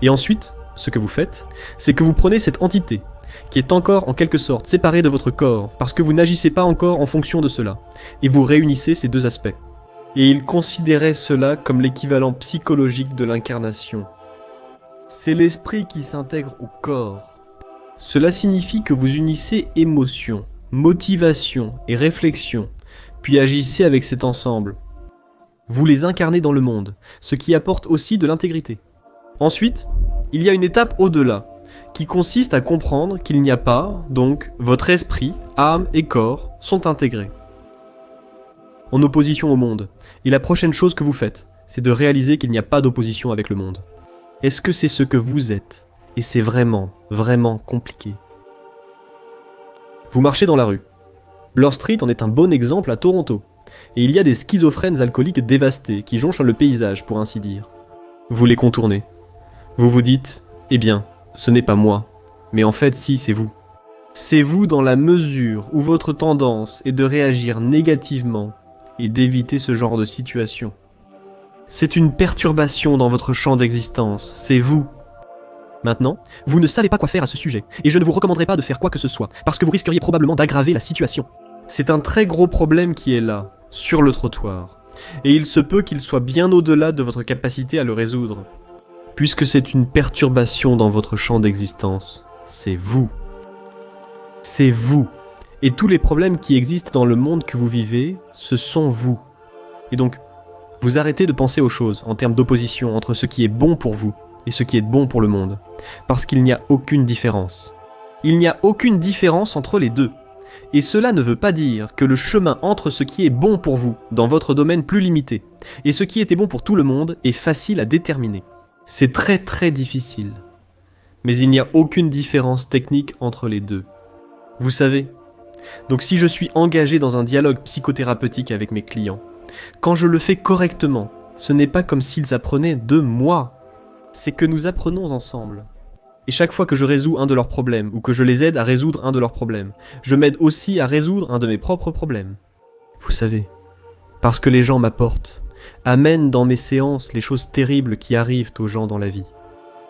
Et ensuite, ce que vous faites, c'est que vous prenez cette entité, qui est encore en quelque sorte séparée de votre corps, parce que vous n'agissez pas encore en fonction de cela, et vous réunissez ces deux aspects. Et il considérait cela comme l'équivalent psychologique de l'incarnation. C'est l'esprit qui s'intègre au corps. Cela signifie que vous unissez émotion, motivation et réflexion, puis agissez avec cet ensemble. Vous les incarnez dans le monde, ce qui apporte aussi de l'intégrité. Ensuite, il y a une étape au-delà, qui consiste à comprendre qu'il n'y a pas, donc, votre esprit, âme et corps sont intégrés, en opposition au monde. Et la prochaine chose que vous faites, c'est de réaliser qu'il n'y a pas d'opposition avec le monde. Est-ce que c'est ce que vous êtes? Et c'est vraiment, vraiment compliqué. Vous marchez dans la rue. Bloor Street en est un bon exemple à Toronto. Et il y a des schizophrènes alcooliques dévastés qui jonchent le paysage, pour ainsi dire. Vous les contournez. Vous vous dites, eh bien, ce n'est pas moi. Mais en fait, si, c'est vous. C'est vous dans la mesure où votre tendance est de réagir négativement et d'éviter ce genre de situation. C'est une perturbation dans votre champ d'existence, c'est vous. Maintenant, vous ne savez pas quoi faire à ce sujet, et je ne vous recommanderais pas de faire quoi que ce soit, parce que vous risqueriez probablement d'aggraver la situation. C'est un très gros problème qui est là, sur le trottoir, et il se peut qu'il soit bien au-delà de votre capacité à le résoudre. Puisque c'est une perturbation dans votre champ d'existence, c'est vous. C'est vous. Et tous les problèmes qui existent dans le monde que vous vivez, ce sont vous. Et donc, vous arrêtez de penser aux choses en termes d'opposition entre ce qui est bon pour vous et ce qui est bon pour le monde. Parce qu'il n'y a aucune différence. Il n'y a aucune différence entre les deux. Et cela ne veut pas dire que le chemin entre ce qui est bon pour vous, dans votre domaine plus limité, et ce qui était bon pour tout le monde est facile à déterminer. C'est très très difficile. Mais il n'y a aucune différence technique entre les deux. Vous savez, donc si je suis engagé dans un dialogue psychothérapeutique avec mes clients, quand je le fais correctement, ce n'est pas comme s'ils apprenaient de moi. C'est que nous apprenons ensemble. Et chaque fois que je résous un de leurs problèmes, ou que je les aide à résoudre un de leurs problèmes, je m'aide aussi à résoudre un de mes propres problèmes. Vous savez, parce que les gens m'apportent, amènent dans mes séances les choses terribles qui arrivent aux gens dans la vie.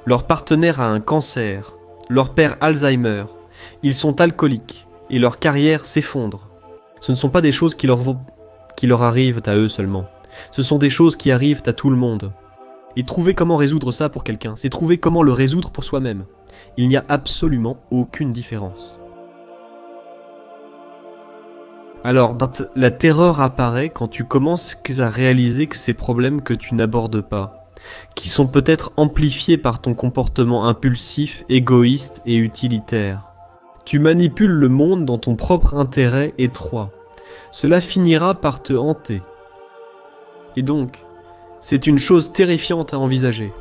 Leur partenaire a un cancer, leur père Alzheimer, ils sont alcooliques, et leur carrière s'effondre. Ce ne sont pas des choses qui leur arrivent à eux seulement. Ce sont des choses qui arrivent à tout le monde. Et trouver comment résoudre ça pour quelqu'un, c'est trouver comment le résoudre pour soi-même. Il n'y a absolument aucune différence. Alors, la terreur apparaît quand tu commences à réaliser que ces problèmes que tu n'abordes pas, qui sont peut-être amplifiés par ton comportement impulsif, égoïste et utilitaire. Tu manipules le monde dans ton propre intérêt étroit. Cela finira par te hanter. Et donc, c'est une chose terrifiante à envisager.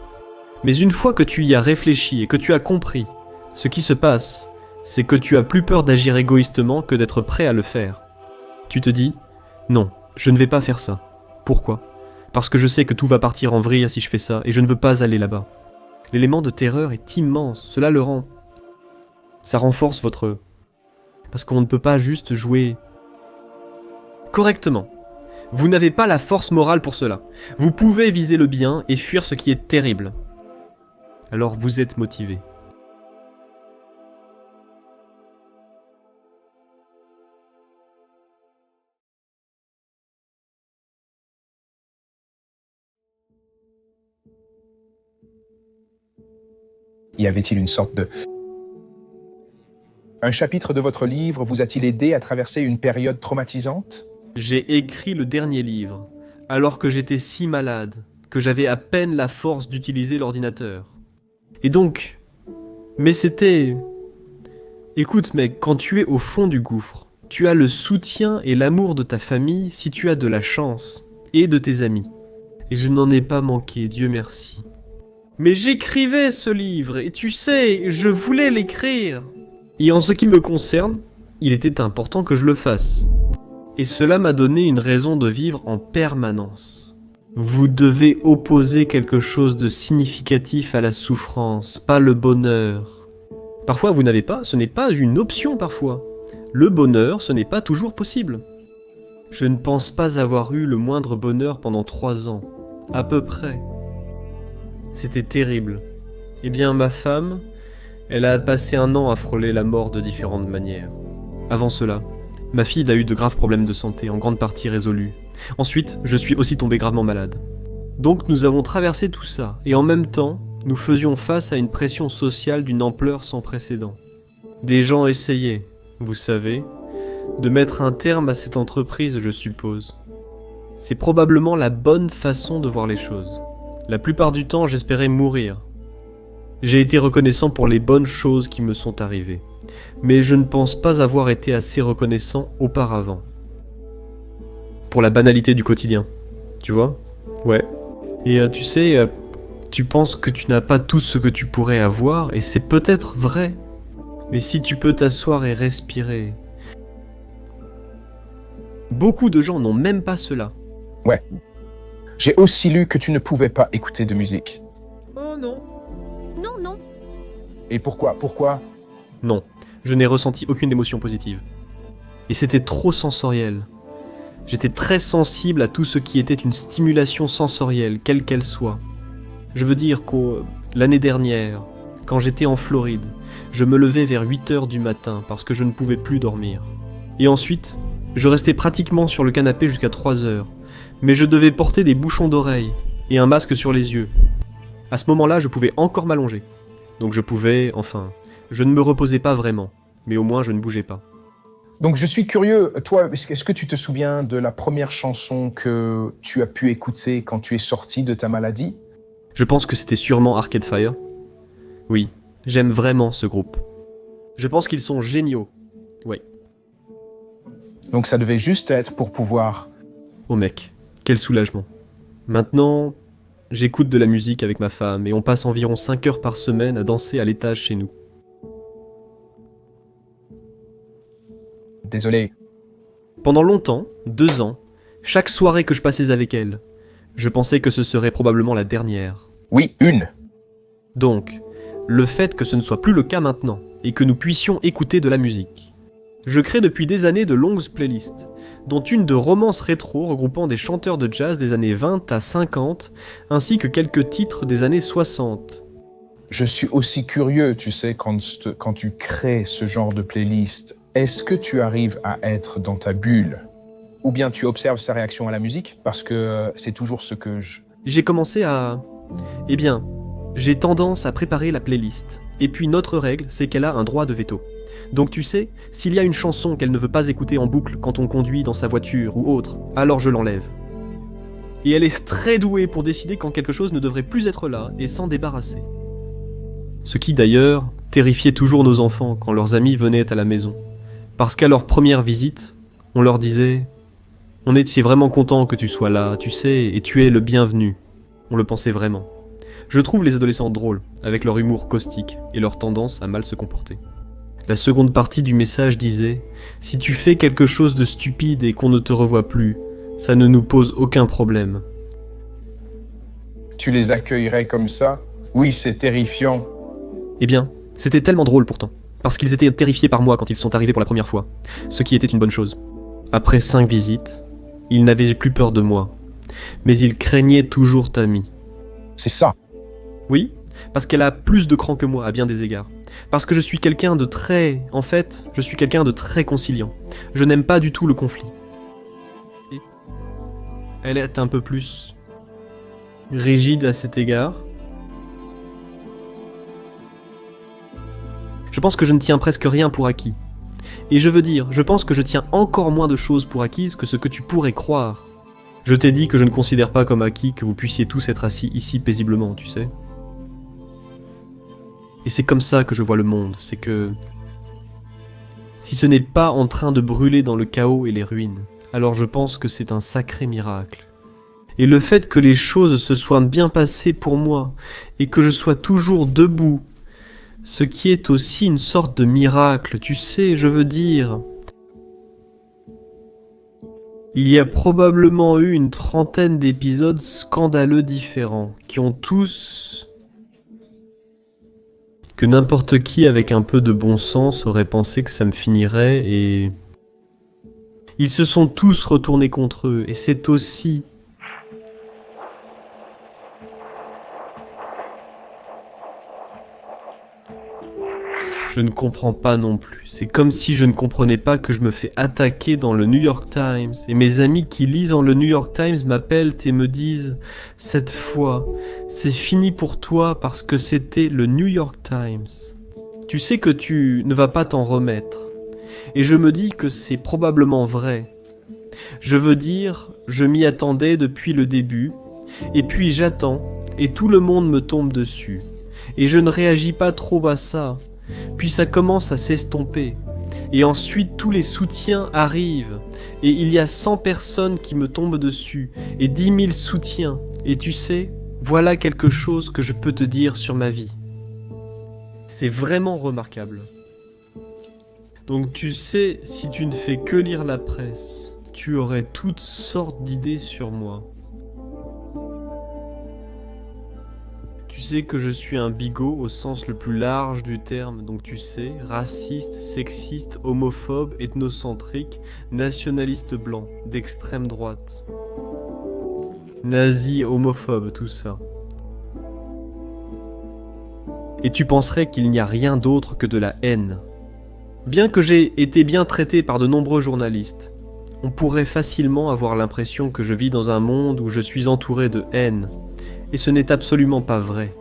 Mais une fois que tu y as réfléchi et que tu as compris, ce qui se passe, c'est que tu as plus peur d'agir égoïstement que d'être prêt à le faire. Tu te dis, non, je ne vais pas faire ça. Pourquoi ? Parce que je sais que tout va partir en vrille si je fais ça, et je ne veux pas aller là-bas. L'élément de terreur est immense, cela le rend. Ça renforce votre... Parce qu'on ne peut pas juste jouer correctement. Vous n'avez pas la force morale pour cela. Vous pouvez viser le bien et fuir ce qui est terrible. Alors vous êtes motivé. Y avait-il une sorte de... Un chapitre de votre livre vous a-t-il aidé à traverser une période traumatisante ? J'ai écrit le dernier livre, alors que j'étais si malade, que j'avais à peine la force d'utiliser l'ordinateur. Et donc... Mais c'était... Écoute mec, quand tu es au fond du gouffre, tu as le soutien et l'amour de ta famille si tu as de la chance, et de tes amis. Et je n'en ai pas manqué, Dieu merci. Mais j'écrivais ce livre, et tu sais, je voulais l'écrire. Et en ce qui me concerne, il était important que je le fasse. Et cela m'a donné une raison de vivre en permanence. Vous devez opposer quelque chose de significatif à la souffrance, pas le bonheur. Parfois vous n'avez pas, ce n'est pas une option parfois. Le bonheur, ce n'est pas toujours possible. Je ne pense pas avoir eu le moindre bonheur pendant 3 ans, à peu près. C'était terrible. Eh bien, ma femme, elle a passé 1 an à frôler la mort de différentes manières. Avant cela, ma fille a eu de graves problèmes de santé, en grande partie résolus. Ensuite, je suis aussi tombé gravement malade. Donc nous avons traversé tout ça, et en même temps, nous faisions face à une pression sociale d'une ampleur sans précédent. Des gens essayaient, vous savez, de mettre un terme à cette entreprise, je suppose. C'est probablement la bonne façon de voir les choses. La plupart du temps, j'espérais mourir. J'ai été reconnaissant pour les bonnes choses qui me sont arrivées, mais je ne pense pas avoir été assez reconnaissant auparavant. Pour la banalité du quotidien, tu vois ? Ouais. Et tu sais, tu penses que tu n'as pas tout ce que tu pourrais avoir, et c'est peut-être vrai. Mais si tu peux t'asseoir et respirer... Beaucoup de gens n'ont même pas cela. Ouais. J'ai aussi lu que tu ne pouvais pas écouter de musique. Oh non. Non, non. Et pourquoi ? Non, je n'ai ressenti aucune émotion positive. Et c'était trop sensoriel. J'étais très sensible à tout ce qui était une stimulation sensorielle, quelle qu'elle soit. Je veux dire que l'année dernière, quand j'étais en Floride, je me levais vers 8h du matin parce que je ne pouvais plus dormir. Et ensuite, je restais pratiquement sur le canapé jusqu'à 3h. Mais je devais porter des bouchons d'oreilles et un masque sur les yeux. À ce moment-là, je pouvais encore m'allonger. Donc je pouvais, je ne me reposais pas vraiment, mais au moins je ne bougeais pas. Donc je suis curieux, toi, est-ce que tu te souviens de la première chanson que tu as pu écouter quand tu es sorti de ta maladie ? Je pense que c'était sûrement Arcade Fire. Oui, j'aime vraiment ce groupe. Je pense qu'ils sont géniaux. Oui. Donc ça devait juste être pour pouvoir... Oh mec, quel soulagement. Maintenant, j'écoute de la musique avec ma femme et on passe environ 5 heures par semaine à danser à l'étage chez nous. Désolé. Pendant longtemps, 2 ans, chaque soirée que je passais avec elle, je pensais que ce serait probablement la dernière. Oui, une. Donc, le fait que ce ne soit plus le cas maintenant, et que nous puissions écouter de la musique. Je crée depuis des années de longues playlists, dont une de romances rétro regroupant des chanteurs de jazz des années 20 à 50, ainsi que quelques titres des années 60. Je suis aussi curieux, tu sais, quand tu crées ce genre de playlist, est-ce que tu arrives à être dans ta bulle ? Ou bien tu observes sa réaction à la musique ? Parce que c'est toujours ce que J'ai commencé à... Eh bien, j'ai tendance à préparer la playlist. Et puis notre règle, c'est qu'elle a un droit de veto. Donc tu sais, s'il y a une chanson qu'elle ne veut pas écouter en boucle quand on conduit dans sa voiture ou autre, alors je l'enlève. Et elle est très douée pour décider quand quelque chose ne devrait plus être là et s'en débarrasser. Ce qui d'ailleurs terrifiait toujours nos enfants quand leurs amis venaient à la maison. Parce qu'à leur première visite, on leur disait « On était vraiment content que tu sois là, tu sais, et tu es le bienvenu. » On le pensait vraiment. Je trouve les adolescents drôles, avec leur humour caustique et leur tendance à mal se comporter. La seconde partie du message disait « Si tu fais quelque chose de stupide et qu'on ne te revoit plus, ça ne nous pose aucun problème. » Tu les accueillerais comme ça ? Oui, c'est terrifiant. Eh bien, c'était tellement drôle pourtant, parce qu'ils étaient terrifiés par moi quand ils sont arrivés pour la première fois, ce qui était une bonne chose. Après 5 visites, ils n'avaient plus peur de moi, mais ils craignaient toujours Tammy. C'est ça. Oui, parce qu'elle a plus de cran que moi à bien des égards. Parce que je suis quelqu'un de très... En fait, je suis quelqu'un de très conciliant. Je n'aime pas du tout le conflit. Et elle est un peu plus... rigide à cet égard. Je pense que je ne tiens presque rien pour acquis. Et je veux dire, je pense que je tiens encore moins de choses pour acquises que ce que tu pourrais croire. Je t'ai dit que je ne considère pas comme acquis que vous puissiez tous être assis ici paisiblement, tu sais. Et c'est comme ça que je vois le monde, c'est que... Si ce n'est pas en train de brûler dans le chaos et les ruines, alors je pense que c'est un sacré miracle. Et le fait que les choses se soient bien passées pour moi, et que je sois toujours debout, ce qui est aussi une sorte de miracle, tu sais, je veux dire... Il y a probablement eu une trentaine d'épisodes scandaleux différents, qui ont tous... que n'importe qui avec un peu de bon sens aurait pensé que ça me finirait et... Ils se sont tous retournés contre eux, et c'est aussi... Je ne comprends pas non plus. C'est comme si je ne comprenais pas que je me fais attaquer dans le New York Times. Et mes amis qui lisent dans le New York Times m'appellent et me disent « Cette fois, c'est fini pour toi parce que c'était le New York Times. Tu sais que tu ne vas pas t'en remettre. » Et je me dis que c'est probablement vrai. Je veux dire, je m'y attendais depuis le début. Et puis j'attends, et tout le monde me tombe dessus. Et je ne réagis pas trop à ça. Puis ça commence à s'estomper. Et ensuite tous les soutiens arrivent. Et il y a 100 personnes qui me tombent dessus. Et 10 000 soutiens. Et tu sais, voilà quelque chose que je peux te dire sur ma vie. C'est vraiment remarquable. Donc tu sais, si tu ne fais que lire la presse, tu aurais toutes sortes d'idées sur moi. Tu sais que je suis un bigot au sens le plus large du terme, donc tu sais, raciste, sexiste, homophobe, ethnocentrique, nationaliste blanc, d'extrême droite. Nazi, homophobe, tout ça. Et tu penserais qu'il n'y a rien d'autre que de la haine. Bien que j'ai été bien traité par de nombreux journalistes, on pourrait facilement avoir l'impression que je vis dans un monde où je suis entouré de haine. Et ce n'est absolument pas vrai.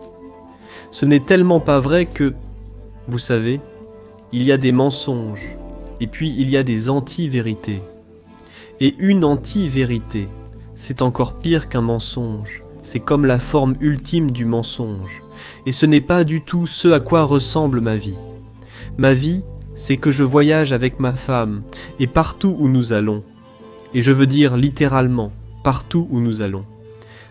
Ce n'est tellement pas vrai que, vous savez, il y a des mensonges, et puis il y a des anti-vérités. Et une anti-vérité, c'est encore pire qu'un mensonge. C'est comme la forme ultime du mensonge. Et ce n'est pas du tout ce à quoi ressemble ma vie. Ma vie, c'est que je voyage avec ma femme, et partout où nous allons. Et je veux dire littéralement, partout où nous allons.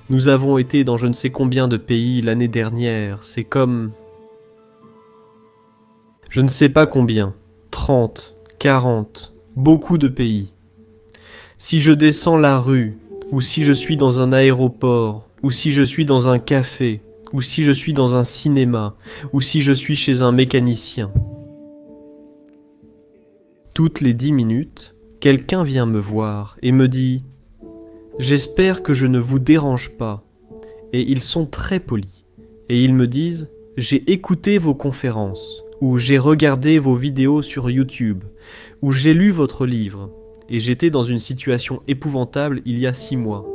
Nous avons été dans je ne sais combien de pays l'année dernière, c'est comme... Je ne sais pas combien, 30, 40, beaucoup de pays. Si je descends la rue, ou si je suis dans un aéroport, ou si je suis dans un café, ou si je suis dans un cinéma, ou si je suis chez un mécanicien. Toutes les 10 minutes, quelqu'un vient me voir et me dit « J'espère que je ne vous dérange pas ». Et ils sont très polis. Et ils me disent « J'ai écouté vos conférences » ou « J'ai regardé vos vidéos sur YouTube » ou « J'ai lu votre livre » et j'étais dans une situation épouvantable il y a 6 mois.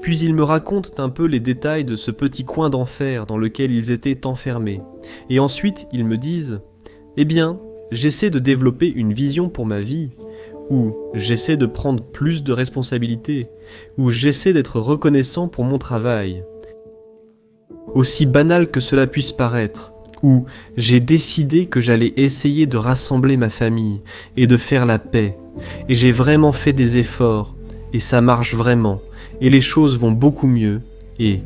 Puis ils me racontent un peu les détails de ce petit coin d'enfer dans lequel ils étaient enfermés. Et ensuite ils me disent « Eh bien, j'essaie de développer une vision pour ma vie » ou « J'essaie de prendre plus de responsabilités » ou « J'essaie d'être reconnaissant pour mon travail ». Aussi banal que cela puisse paraître, ou « J'ai décidé que j'allais essayer de rassembler ma famille et de faire la paix, et j'ai vraiment fait des efforts, et ça marche vraiment, et les choses vont beaucoup mieux, et... »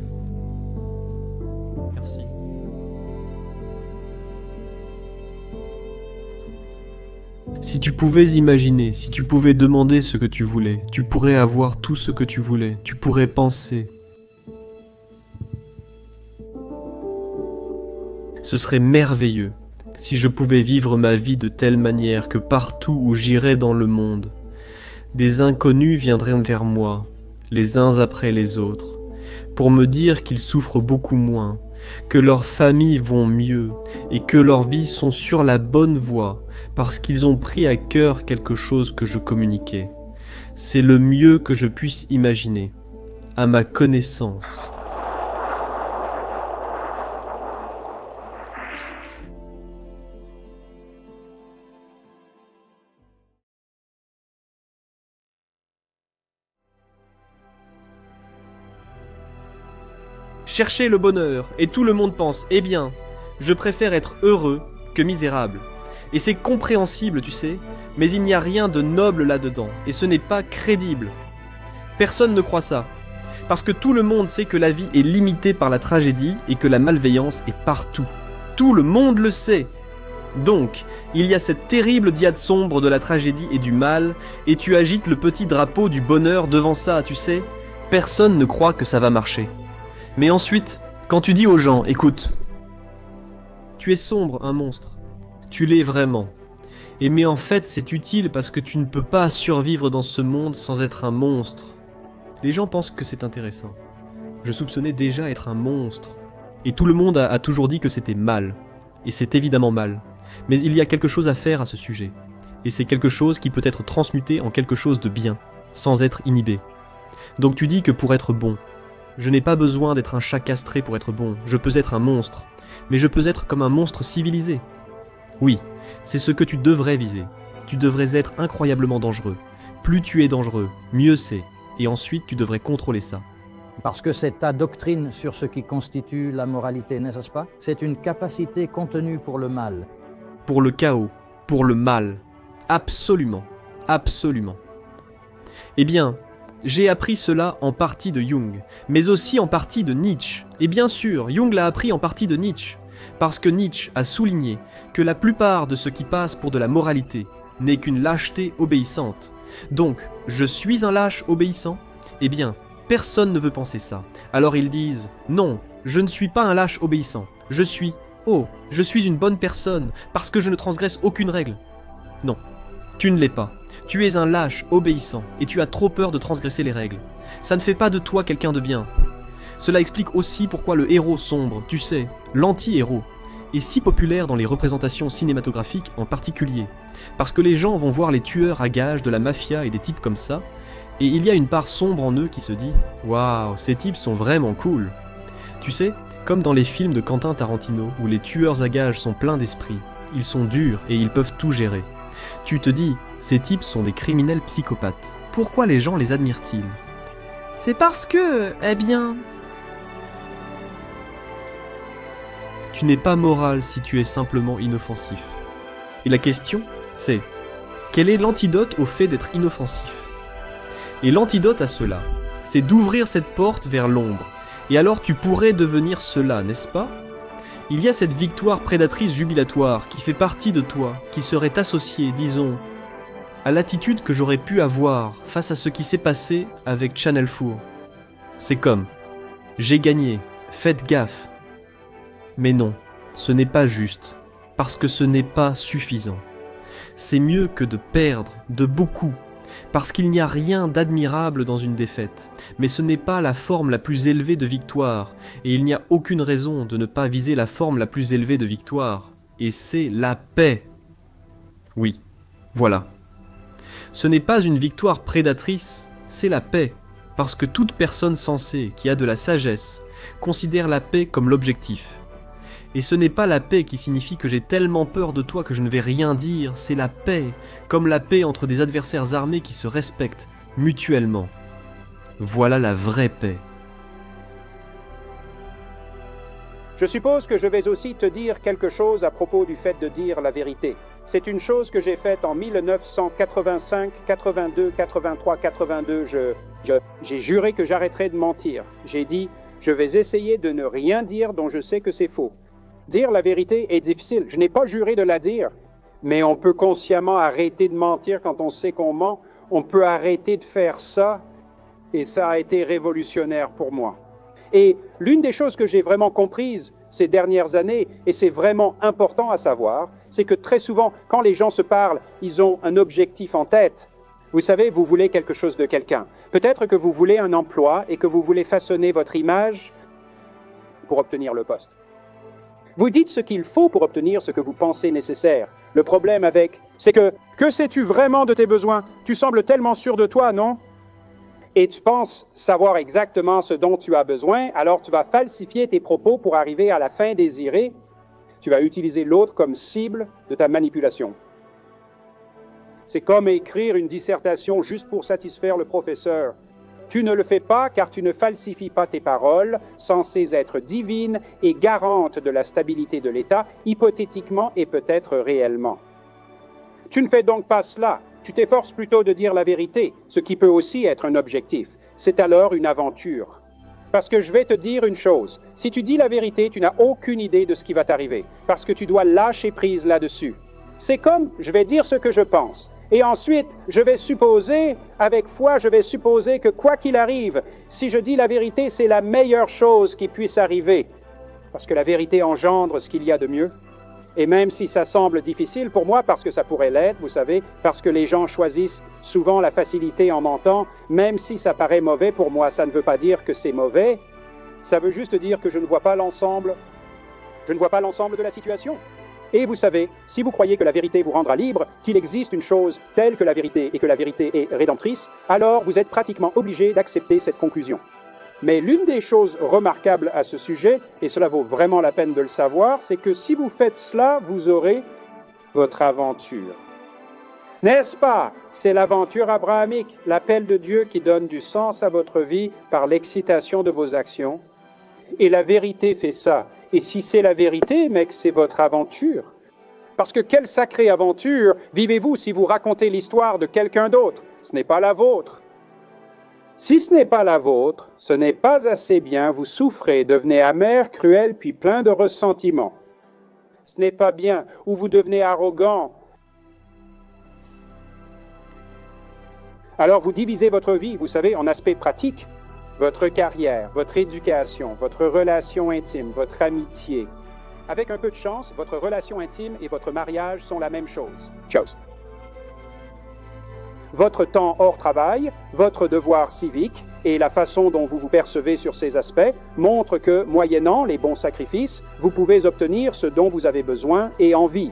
Merci. Si tu pouvais imaginer, si tu pouvais demander ce que tu voulais, tu pourrais avoir tout ce que tu voulais, tu pourrais penser. Ce serait merveilleux si je pouvais vivre ma vie de telle manière que partout où j'irais dans le monde, des inconnus viendraient vers moi, les uns après les autres, pour me dire qu'ils souffrent beaucoup moins, que leurs familles vont mieux et que leurs vies sont sur la bonne voie parce qu'ils ont pris à cœur quelque chose que je communiquais. C'est le mieux que je puisse imaginer, à ma connaissance. Chercher le bonheur, et tout le monde pense, eh bien, je préfère être heureux que misérable. Et c'est compréhensible, tu sais, mais il n'y a rien de noble là-dedans, et ce n'est pas crédible. Personne ne croit ça, parce que tout le monde sait que la vie est limitée par la tragédie et que la malveillance est partout. Tout le monde le sait. Donc, il y a cette terrible diade sombre de la tragédie et du mal, et tu agites le petit drapeau du bonheur devant ça, tu sais. Personne ne croit que ça va marcher. Mais ensuite, quand tu dis aux gens, écoute, tu es sombre, un monstre. Tu l'es vraiment. Et mais en fait, c'est utile parce que tu ne peux pas survivre dans ce monde sans être un monstre. Les gens pensent que c'est intéressant. Je soupçonnais déjà être un monstre. Et tout le monde a toujours dit que c'était mal. Et c'est évidemment mal. Mais il y a quelque chose à faire à ce sujet. Et c'est quelque chose qui peut être transmuté en quelque chose de bien, sans être inhibé. Donc tu dis que pour être bon, je n'ai pas besoin d'être un chat castré pour être bon, je peux être un monstre. Mais je peux être comme un monstre civilisé. Oui, c'est ce que tu devrais viser. Tu devrais être incroyablement dangereux. Plus tu es dangereux, mieux c'est. Et ensuite, tu devrais contrôler ça. Parce que c'est ta doctrine sur ce qui constitue la moralité, n'est-ce pas? C'est une capacité contenue pour le mal. Pour le chaos, pour le mal. Absolument, absolument. Eh bien, j'ai appris cela en partie de Jung, mais aussi en partie de Nietzsche. Et bien sûr, Jung l'a appris en partie de Nietzsche, parce que Nietzsche a souligné que la plupart de ce qui passe pour de la moralité n'est qu'une lâcheté obéissante. Donc, je suis un lâche obéissant? Eh bien, personne ne veut penser ça. Alors ils disent, non, je ne suis pas un lâche obéissant. Je suis une bonne personne, parce que je ne transgresse aucune règle. Non, tu ne l'es pas. Tu es un lâche obéissant, et tu as trop peur de transgresser les règles. Ça ne fait pas de toi quelqu'un de bien. Cela explique aussi pourquoi le héros sombre, tu sais, l'anti-héros, est si populaire dans les représentations cinématographiques en particulier. Parce que les gens vont voir les tueurs à gages de la mafia et des types comme ça, et il y a une part sombre en eux qui se dit « Waouh, ces types sont vraiment cool !» Tu sais, comme dans les films de Quentin Tarantino, où les tueurs à gages sont pleins d'esprit, ils sont durs et ils peuvent tout gérer. Tu te dis, ces types sont des criminels psychopathes. Pourquoi les gens les admirent-ils? C'est parce que, eh bien... Tu n'es pas moral si tu es simplement inoffensif. Et la question, c'est, quel est l'antidote au fait d'être inoffensif? Et l'antidote à cela, c'est d'ouvrir cette porte vers l'ombre. Et alors tu pourrais devenir cela, n'est-ce pas? Il y a cette victoire prédatrice jubilatoire qui fait partie de toi, qui serait associée, disons, à l'attitude que j'aurais pu avoir face à ce qui s'est passé avec Channel 4. C'est comme, j'ai gagné, faites gaffe. Mais non, ce n'est pas juste, parce que ce n'est pas suffisant. C'est mieux que de perdre, de beaucoup, parce qu'il n'y a rien d'admirable dans une défaite, mais ce n'est pas la forme la plus élevée de victoire, et il n'y a aucune raison de ne pas viser la forme la plus élevée de victoire, et c'est la paix. Oui, voilà. Ce n'est pas une victoire prédatrice, c'est la paix, parce que toute personne sensée qui a de la sagesse considère la paix comme l'objectif. Et ce n'est pas la paix qui signifie que j'ai tellement peur de toi que je ne vais rien dire, c'est la paix, comme la paix entre des adversaires armés qui se respectent mutuellement. Voilà la vraie paix. Je suppose que je vais aussi te dire quelque chose à propos du fait de dire la vérité. C'est une chose que j'ai faite en 1985, 82, 83, 82. J'ai juré que j'arrêterais de mentir. J'ai dit, je vais essayer de ne rien dire dont je sais que c'est faux. Dire la vérité est difficile. Je n'ai pas juré de la dire, mais on peut consciemment arrêter de mentir quand on sait qu'on ment. On peut arrêter de faire ça, et ça a été révolutionnaire pour moi. Et l'une des choses que j'ai vraiment comprises ces dernières années, et c'est vraiment important à savoir, c'est que très souvent, quand les gens se parlent, ils ont un objectif en tête. Vous savez, vous voulez quelque chose de quelqu'un. Peut-être que vous voulez un emploi et que vous voulez façonner votre image pour obtenir le poste. Vous dites ce qu'il faut pour obtenir ce que vous pensez nécessaire. Le problème c'est que sais-tu vraiment de tes besoins? Tu sembles tellement sûr de toi, non? Et tu penses savoir exactement ce dont tu as besoin, alors tu vas falsifier tes propos pour arriver à la fin désirée. Tu vas utiliser l'autre comme cible de ta manipulation. C'est comme écrire une dissertation juste pour satisfaire le professeur. Tu ne le fais pas car tu ne falsifies pas tes paroles, censées être divines et garantes de la stabilité de l'État, hypothétiquement et peut-être réellement. Tu ne fais donc pas cela. Tu t'efforces plutôt de dire la vérité, ce qui peut aussi être un objectif. C'est alors une aventure. Parce que je vais te dire une chose. Si tu dis la vérité, tu n'as aucune idée de ce qui va t'arriver. Parce que tu dois lâcher prise là-dessus. C'est comme, je vais dire ce que je pense. Et ensuite, je vais supposer, avec foi, je vais supposer que quoi qu'il arrive, si je dis la vérité, c'est la meilleure chose qui puisse arriver. Parce que la vérité engendre ce qu'il y a de mieux. Et même si ça semble difficile pour moi, parce que ça pourrait l'être, vous savez, parce que les gens choisissent souvent la facilité en mentant, même si ça paraît mauvais pour moi, ça ne veut pas dire que c'est mauvais, ça veut juste dire que je ne vois pas l'ensemble de la situation. Et vous savez, si vous croyez que la vérité vous rendra libre, qu'il existe une chose telle que la vérité et que la vérité est rédemptrice, alors vous êtes pratiquement obligé d'accepter cette conclusion. Mais l'une des choses remarquables à ce sujet, et cela vaut vraiment la peine de le savoir, c'est que si vous faites cela, vous aurez votre aventure. N'est-ce pas? C'est l'aventure abrahamique, l'appel de Dieu qui donne du sens à votre vie par l'excitation de vos actions. Et la vérité fait ça. Et si c'est la vérité, mec, c'est votre aventure. Parce que quelle sacrée aventure vivez-vous si vous racontez l'histoire de quelqu'un d'autre? Ce n'est pas la vôtre. Si ce n'est pas la vôtre, ce n'est pas assez bien, vous souffrez, devenez amer, cruel, puis plein de ressentiment. Ce n'est pas bien, ou vous devenez arrogant. Alors vous divisez votre vie, vous savez, en aspects pratiques, votre carrière, votre éducation, votre relation intime, votre amitié. Avec un peu de chance, votre relation intime et votre mariage sont la même chose. Votre temps hors travail, votre devoir civique et la façon dont vous vous percevez sur ces aspects montrent que, moyennant les bons sacrifices, vous pouvez obtenir ce dont vous avez besoin et envie.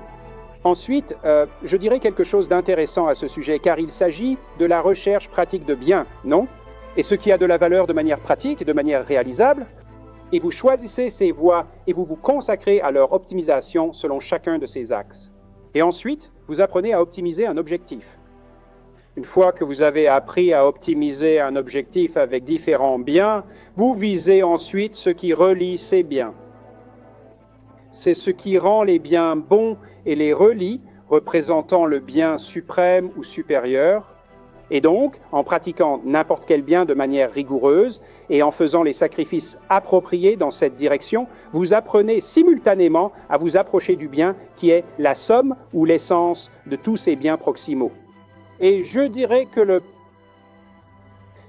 Ensuite, je dirais quelque chose d'intéressant à ce sujet, car il s'agit de la recherche pratique de biens, non? Et ce qui a de la valeur de manière pratique et de manière réalisable, et vous choisissez ces voies et vous vous consacrez à leur optimisation selon chacun de ces axes. Et ensuite, vous apprenez à optimiser un objectif. Une fois que vous avez appris à optimiser un objectif avec différents biens, vous visez ensuite ce qui relie ces biens. C'est ce qui rend les biens bons et les relie, représentant le bien suprême ou supérieur. Et donc, en pratiquant n'importe quel bien de manière rigoureuse et en faisant les sacrifices appropriés dans cette direction, vous apprenez simultanément à vous approcher du bien qui est la somme ou l'essence de tous ces biens proximaux. Et je dirais que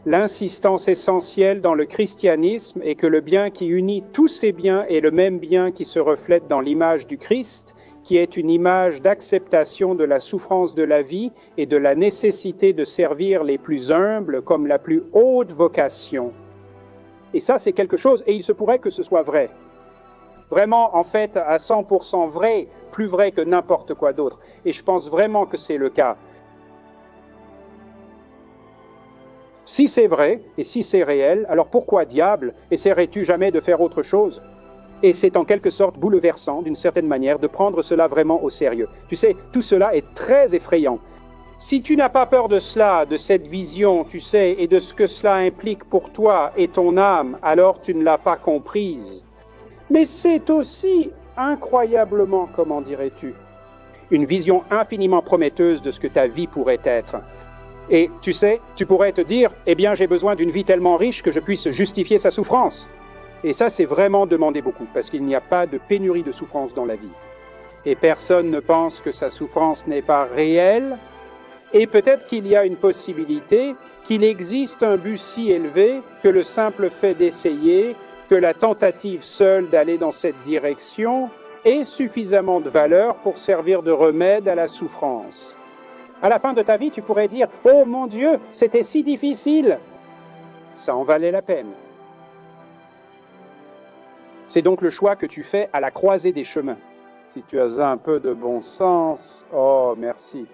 l'insistance essentielle dans le christianisme est que le bien qui unit tous ces biens est le même bien qui se reflète dans l'image du Christ, qui est une image d'acceptation de la souffrance de la vie et de la nécessité de servir les plus humbles comme la plus haute vocation. Et ça, c'est quelque chose, et il se pourrait que ce soit vrai. Vraiment, en fait, à 100% vrai, plus vrai que n'importe quoi d'autre. Et je pense vraiment que c'est le cas. Si c'est vrai, et si c'est réel, alors pourquoi diable essaierais-tu jamais de faire autre chose? Et c'est en quelque sorte bouleversant, d'une certaine manière, de prendre cela vraiment au sérieux. Tu sais, tout cela est très effrayant. Si tu n'as pas peur de cela, de cette vision, tu sais, et de ce que cela implique pour toi et ton âme, alors tu ne l'as pas comprise. Mais c'est aussi incroyablement, comment dirais-tu, une vision infiniment prometteuse de ce que ta vie pourrait être. Et tu sais, tu pourrais te dire, eh bien j'ai besoin d'une vie tellement riche que je puisse justifier sa souffrance. Et ça, c'est vraiment demander beaucoup, parce qu'il n'y a pas de pénurie de souffrance dans la vie. Et personne ne pense que sa souffrance n'est pas réelle, et peut-être qu'il y a une possibilité qu'il existe un but si élevé que le simple fait d'essayer, que la tentative seule d'aller dans cette direction ait suffisamment de valeur pour servir de remède à la souffrance. À la fin de ta vie, tu pourrais dire « Oh mon Dieu, c'était si difficile !» Ça en valait la peine. C'est donc le choix que tu fais à la croisée des chemins. Si tu as un peu de bon sens, oh merci.